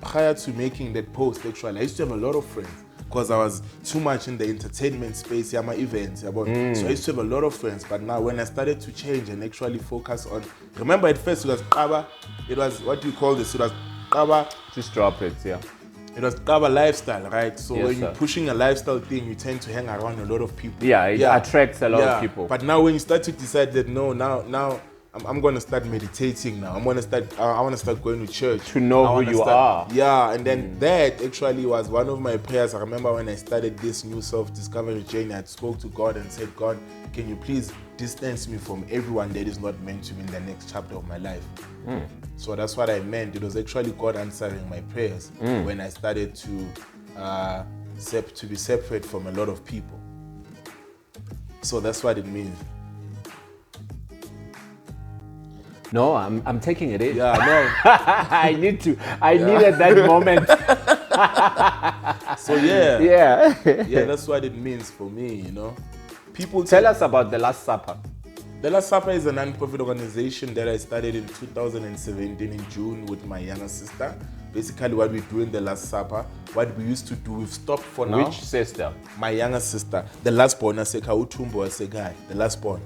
S2: prior to making that post, actually, I used to have a lot of friends because I was too much in the entertainment space, my events. So I used to have a lot of friends. But now when I started to change and actually focus on, remember at first it was Qaba, it was, what do you call this? It was Qaba.
S1: Just drop it, yeah.
S2: It was Qaba lifestyle, right? So
S1: Yes,
S2: when
S1: sir.
S2: you're pushing a lifestyle thing, you tend to hang around a lot of people.
S1: Yeah, it attracts a lot of people.
S2: But now when you start to decide that no, now I'm going to start meditating now. I'm going to start. I want to start going to church
S1: To know
S2: I
S1: who
S2: wanna
S1: you
S2: start-
S1: are.
S2: Yeah, and then that actually was one of my prayers. I remember when I started this new self-discovery journey, I spoke to God and said, God, can you please distance me from everyone that is not meant to be in the next chapter of my life? So that's what I meant. It was actually God answering my prayers when I started to be separate from a lot of people. So that's what it means.
S1: No, I'm taking it in.
S2: Yeah, no.
S1: I needed that moment.
S2: So yeah,
S1: Yeah.
S2: that's what it means for me, you know. People
S1: Tell us about the Last Supper.
S2: The Last Supper is a non-profit organization that I started in 2017 in June with my younger sister. Basically what we do in the Last Supper, what we used to do, we've stopped for now.
S1: Which sister?
S2: My younger sister, the last born, the last born.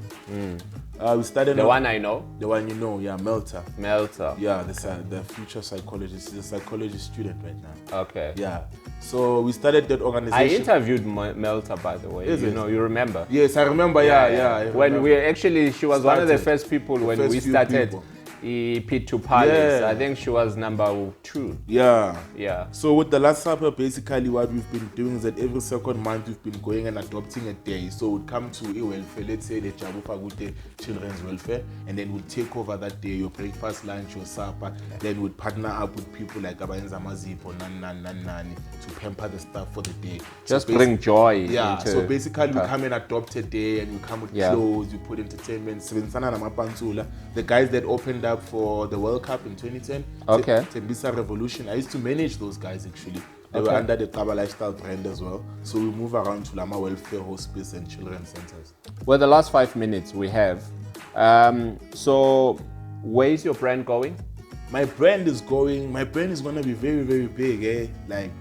S2: We started
S1: The
S2: off-
S1: one I know?
S2: The one you know, yeah, Melta.
S1: Melta.
S2: Yeah, the future psychologist. She's a psychology student right now.
S1: Okay.
S2: Yeah. So we started that
S1: I
S2: organization.
S1: interviewed Melta, by the way.
S2: Is
S1: you
S2: it?
S1: know, you remember?
S2: Yes, I remember. Yeah. I
S1: When
S2: remember.
S1: she was one of the
S2: Started.
S1: first people when
S2: first
S1: we
S2: few
S1: started
S2: people.
S1: P2 Palace.
S2: Yeah.
S1: I think she was number 2.
S2: Yeah.
S1: Yeah.
S2: So with the Last Supper, basically what we've been doing is that every second month we've been going and adopting a day. So we'd come to a welfare, let's say the Qaba Ntshangase Children's Welfare, and then we'd take over that day, your breakfast, lunch, your supper. Then we'd partner up with people like Abayenza Mazipo, Nani, to pamper the staff for the day.
S1: Just
S2: So
S1: bring joy.
S2: yeah,
S1: into
S2: so basically we come and adopt a day and we come with
S1: Yeah.
S2: clothes, we put entertainment. The guys that opened up for the World Cup in 2010,
S1: Okay.
S2: Tembisa Revolution, I used to manage those guys actually. They were
S1: Okay.
S2: under the Qaba Lifestyle brand as well. So we move around to Lama Welfare Hospice and Children's Centers.
S1: Well, the last 5 minutes we have. So, where is your brand going?
S2: My brand is going to be very, very big, eh? Like,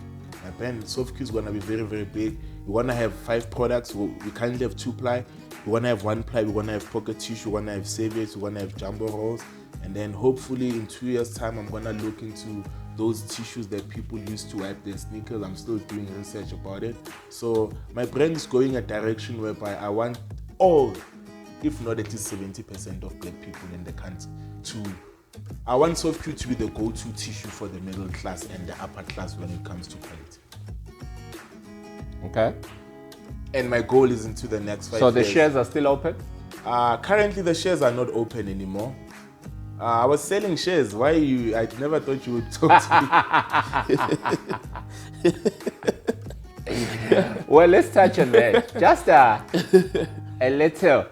S2: my brand, SoftQ, is going to be very, very big. We want to have 5 products. We currently have 2-ply. We want to have 1-ply. We want to have pocket tissue. We want to have saviors. We want to have jumbo rolls. And then hopefully in 2 years' time, I'm going to look into those tissues that people use to wipe their sneakers. I'm still doing research about it. So my brand is going a direction whereby I want all, if not at least 70% of black people in the country I want SoftQ to be the go-to tissue for the middle class and the upper class when it comes to quality.
S1: Okay.
S2: And my goal is into the next 5 years.
S1: So the shares are still open?
S2: Currently the shares are not open anymore. I was selling shares. Why you? I never thought you would talk to me.
S1: Well, let's touch on that. Just a little.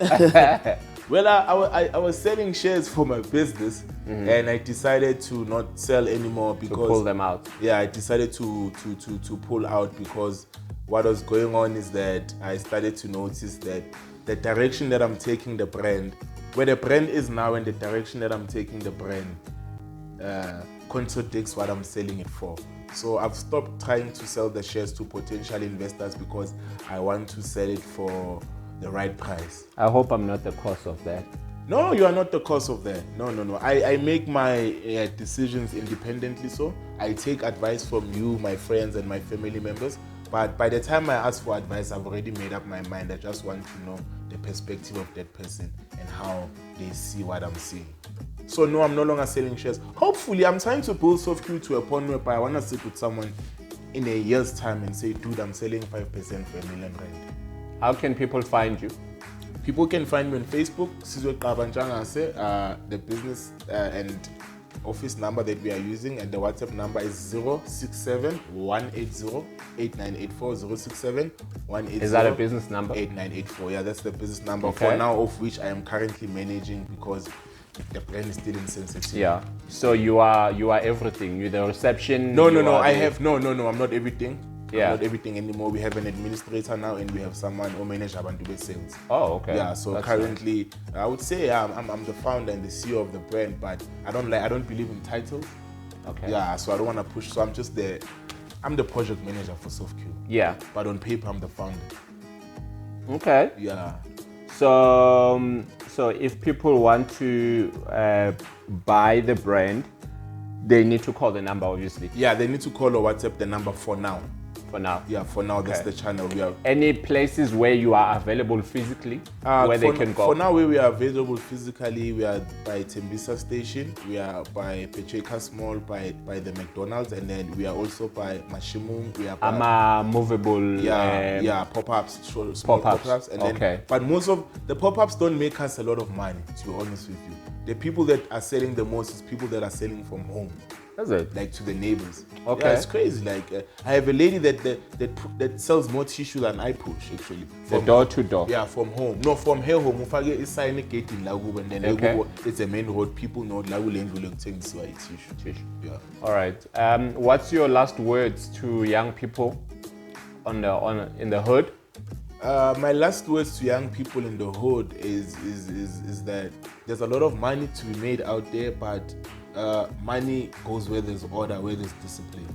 S2: Well, I was selling shares for my business, and I decided to not sell anymore because
S1: To pull them out.
S2: Yeah, I decided to pull out because what was going on is that I started to notice that the direction that I'm taking the brand, where the brand is now, and the direction that I'm taking the brand contradicts what I'm selling it for. So I've stopped trying to sell the shares to potential investors because I want to sell it for the right price.
S1: I hope I'm not the cause of that.
S2: No, you are not the cause of that. No. I make my decisions independently. So I take advice from you, my friends, and my family members. But by the time I ask for advice, I've already made up my mind. I just want to know the perspective of that person and how they see what I'm seeing. So no, I'm no longer selling shares. Hopefully, I'm trying to build SoftQ to a point where I want to sit with someone in a year's time and say, dude, I'm selling 5% for R1 million.
S1: How can people find you?
S2: People can find me on Facebook, Qaba Ntshangase, the business and office number that we are using, and the WhatsApp number is 067-180-8984, 067-180.
S1: Is that a business number?
S2: 8984. Yeah, that's the business number
S1: Okay.
S2: for now, of which I am currently managing because the brand is still insensitive.
S1: Yeah. So you are everything. You're the reception.
S2: No.
S1: you are
S2: I
S1: the-
S2: have no. I'm not everything.
S1: Yeah.
S2: I'm not everything anymore. We have an administrator now, and we have someone who manages Abantu sales.
S1: Oh, okay.
S2: Yeah, so
S1: That's
S2: currently, I would say I'm the founder and the CEO of the brand, but I don't believe in titles.
S1: nice. Okay.
S2: Yeah, so I don't want to push. So I'm the project manager for SoftQ,
S1: Yeah.
S2: but on paper I'm the founder.
S1: Okay.
S2: Yeah.
S1: So if people want to buy the brand, they need to call the number, obviously,
S2: Yeah, they need to call or WhatsApp the number for now.
S1: for now.
S2: Yeah, for now, that's
S1: Okay.
S2: the channel we are.
S1: Any places where you are available physically, where they can go?
S2: For now, where we are available physically, we are by Tembisa Station, we are by Pechekas Mall, by the McDonald's, and then we are also by Mashimung. We are by
S1: Movable.
S2: pop-ups, small
S1: Pop-ups,
S2: and then,
S1: okay.
S2: But most of the pop-ups don't make us a lot of money, to be honest with you. The people that are selling the most is people that are selling from home,
S1: Is it?
S2: like to the neighbors.
S1: Okay.
S2: Yeah, it's crazy. Like I have a lady that sells more tissue than I push, actually.
S1: The
S2: From-
S1: door to door.
S2: Yeah, from home. No, from her home. Ufake isayine gate in Lagu, and then
S1: Okay.
S2: it's a main road. People know Lagu Lane will take this white tissue. Yeah.
S1: All right. What's your last words to young people in the hood?
S2: My last words to young people in the hood is that there's a lot of money to be made out there, but money goes where there's order, where there's discipline.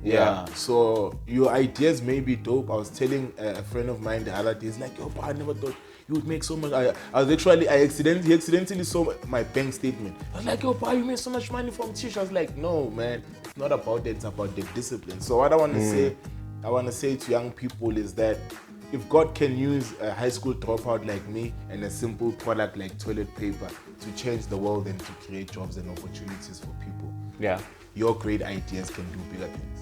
S2: Yeah. So your ideas may be dope. I was telling a friend of mine the other day, he's like, yo, I never thought you would make so much. He accidentally saw my bank statement. I was like, yo, you made so much money from tissue. I was like, no, man, it's not about that. It's about the discipline. So what I want to say to young people is that if God can use a high school dropout like me and a simple product like toilet paper to change the world and to create jobs and opportunities for people,
S1: Yeah.
S2: your great ideas can do bigger things.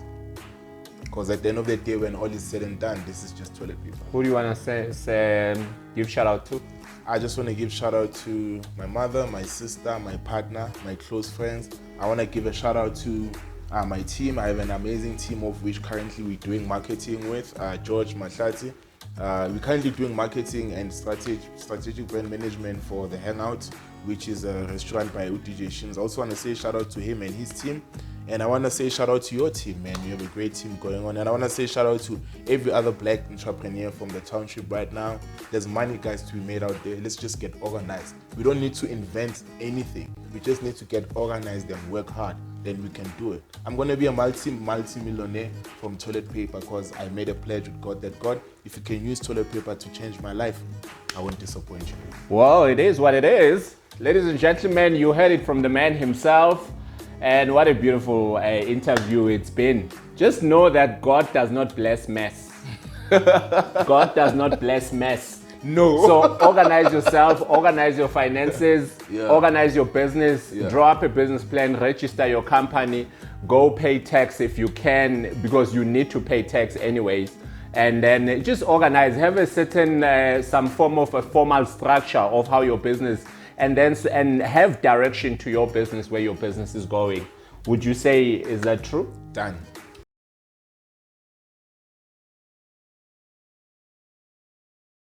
S2: Because at the end of the day, when all is said and done, this is just toilet paper.
S1: Who do you want to say give shout out to?
S2: I just want to give shout out to my mother, my sister, my partner, my close friends. I want to give a shout out to my team. I have an amazing team of which currently we're doing marketing with. George Mahlati. We're currently doing marketing and strategic brand management for The Hangout, which is a restaurant by DJ Shins. I also want to say shout out to him and his team. And I want to say shout out to your team, man. You have a great team going on. And I want to say shout out to every other black entrepreneur from the township right now. There's money, guys, to be made out there. Let's just get organized. We don't need to invent anything. We just need to get organized and work hard. Then we can do it. I'm going to be a multi-millionaire from toilet paper because I made a pledge with God that, God, if you can use toilet paper to change my life, I won't disappoint you.
S1: Well, it is what it is. Ladies and gentlemen, you heard it from the man himself. And what a beautiful interview it's been. Just know that God does not bless mess. God does not bless mess.
S2: No.
S1: So organize yourself, organize your finances, organize your business, draw up a business plan, register your company, go pay tax if you can, because you need to pay tax anyways. And then just organize, have a certain, some form of a formal structure of how your business, and have direction to your business, where your business is going. Would you say, is that true?
S2: Done.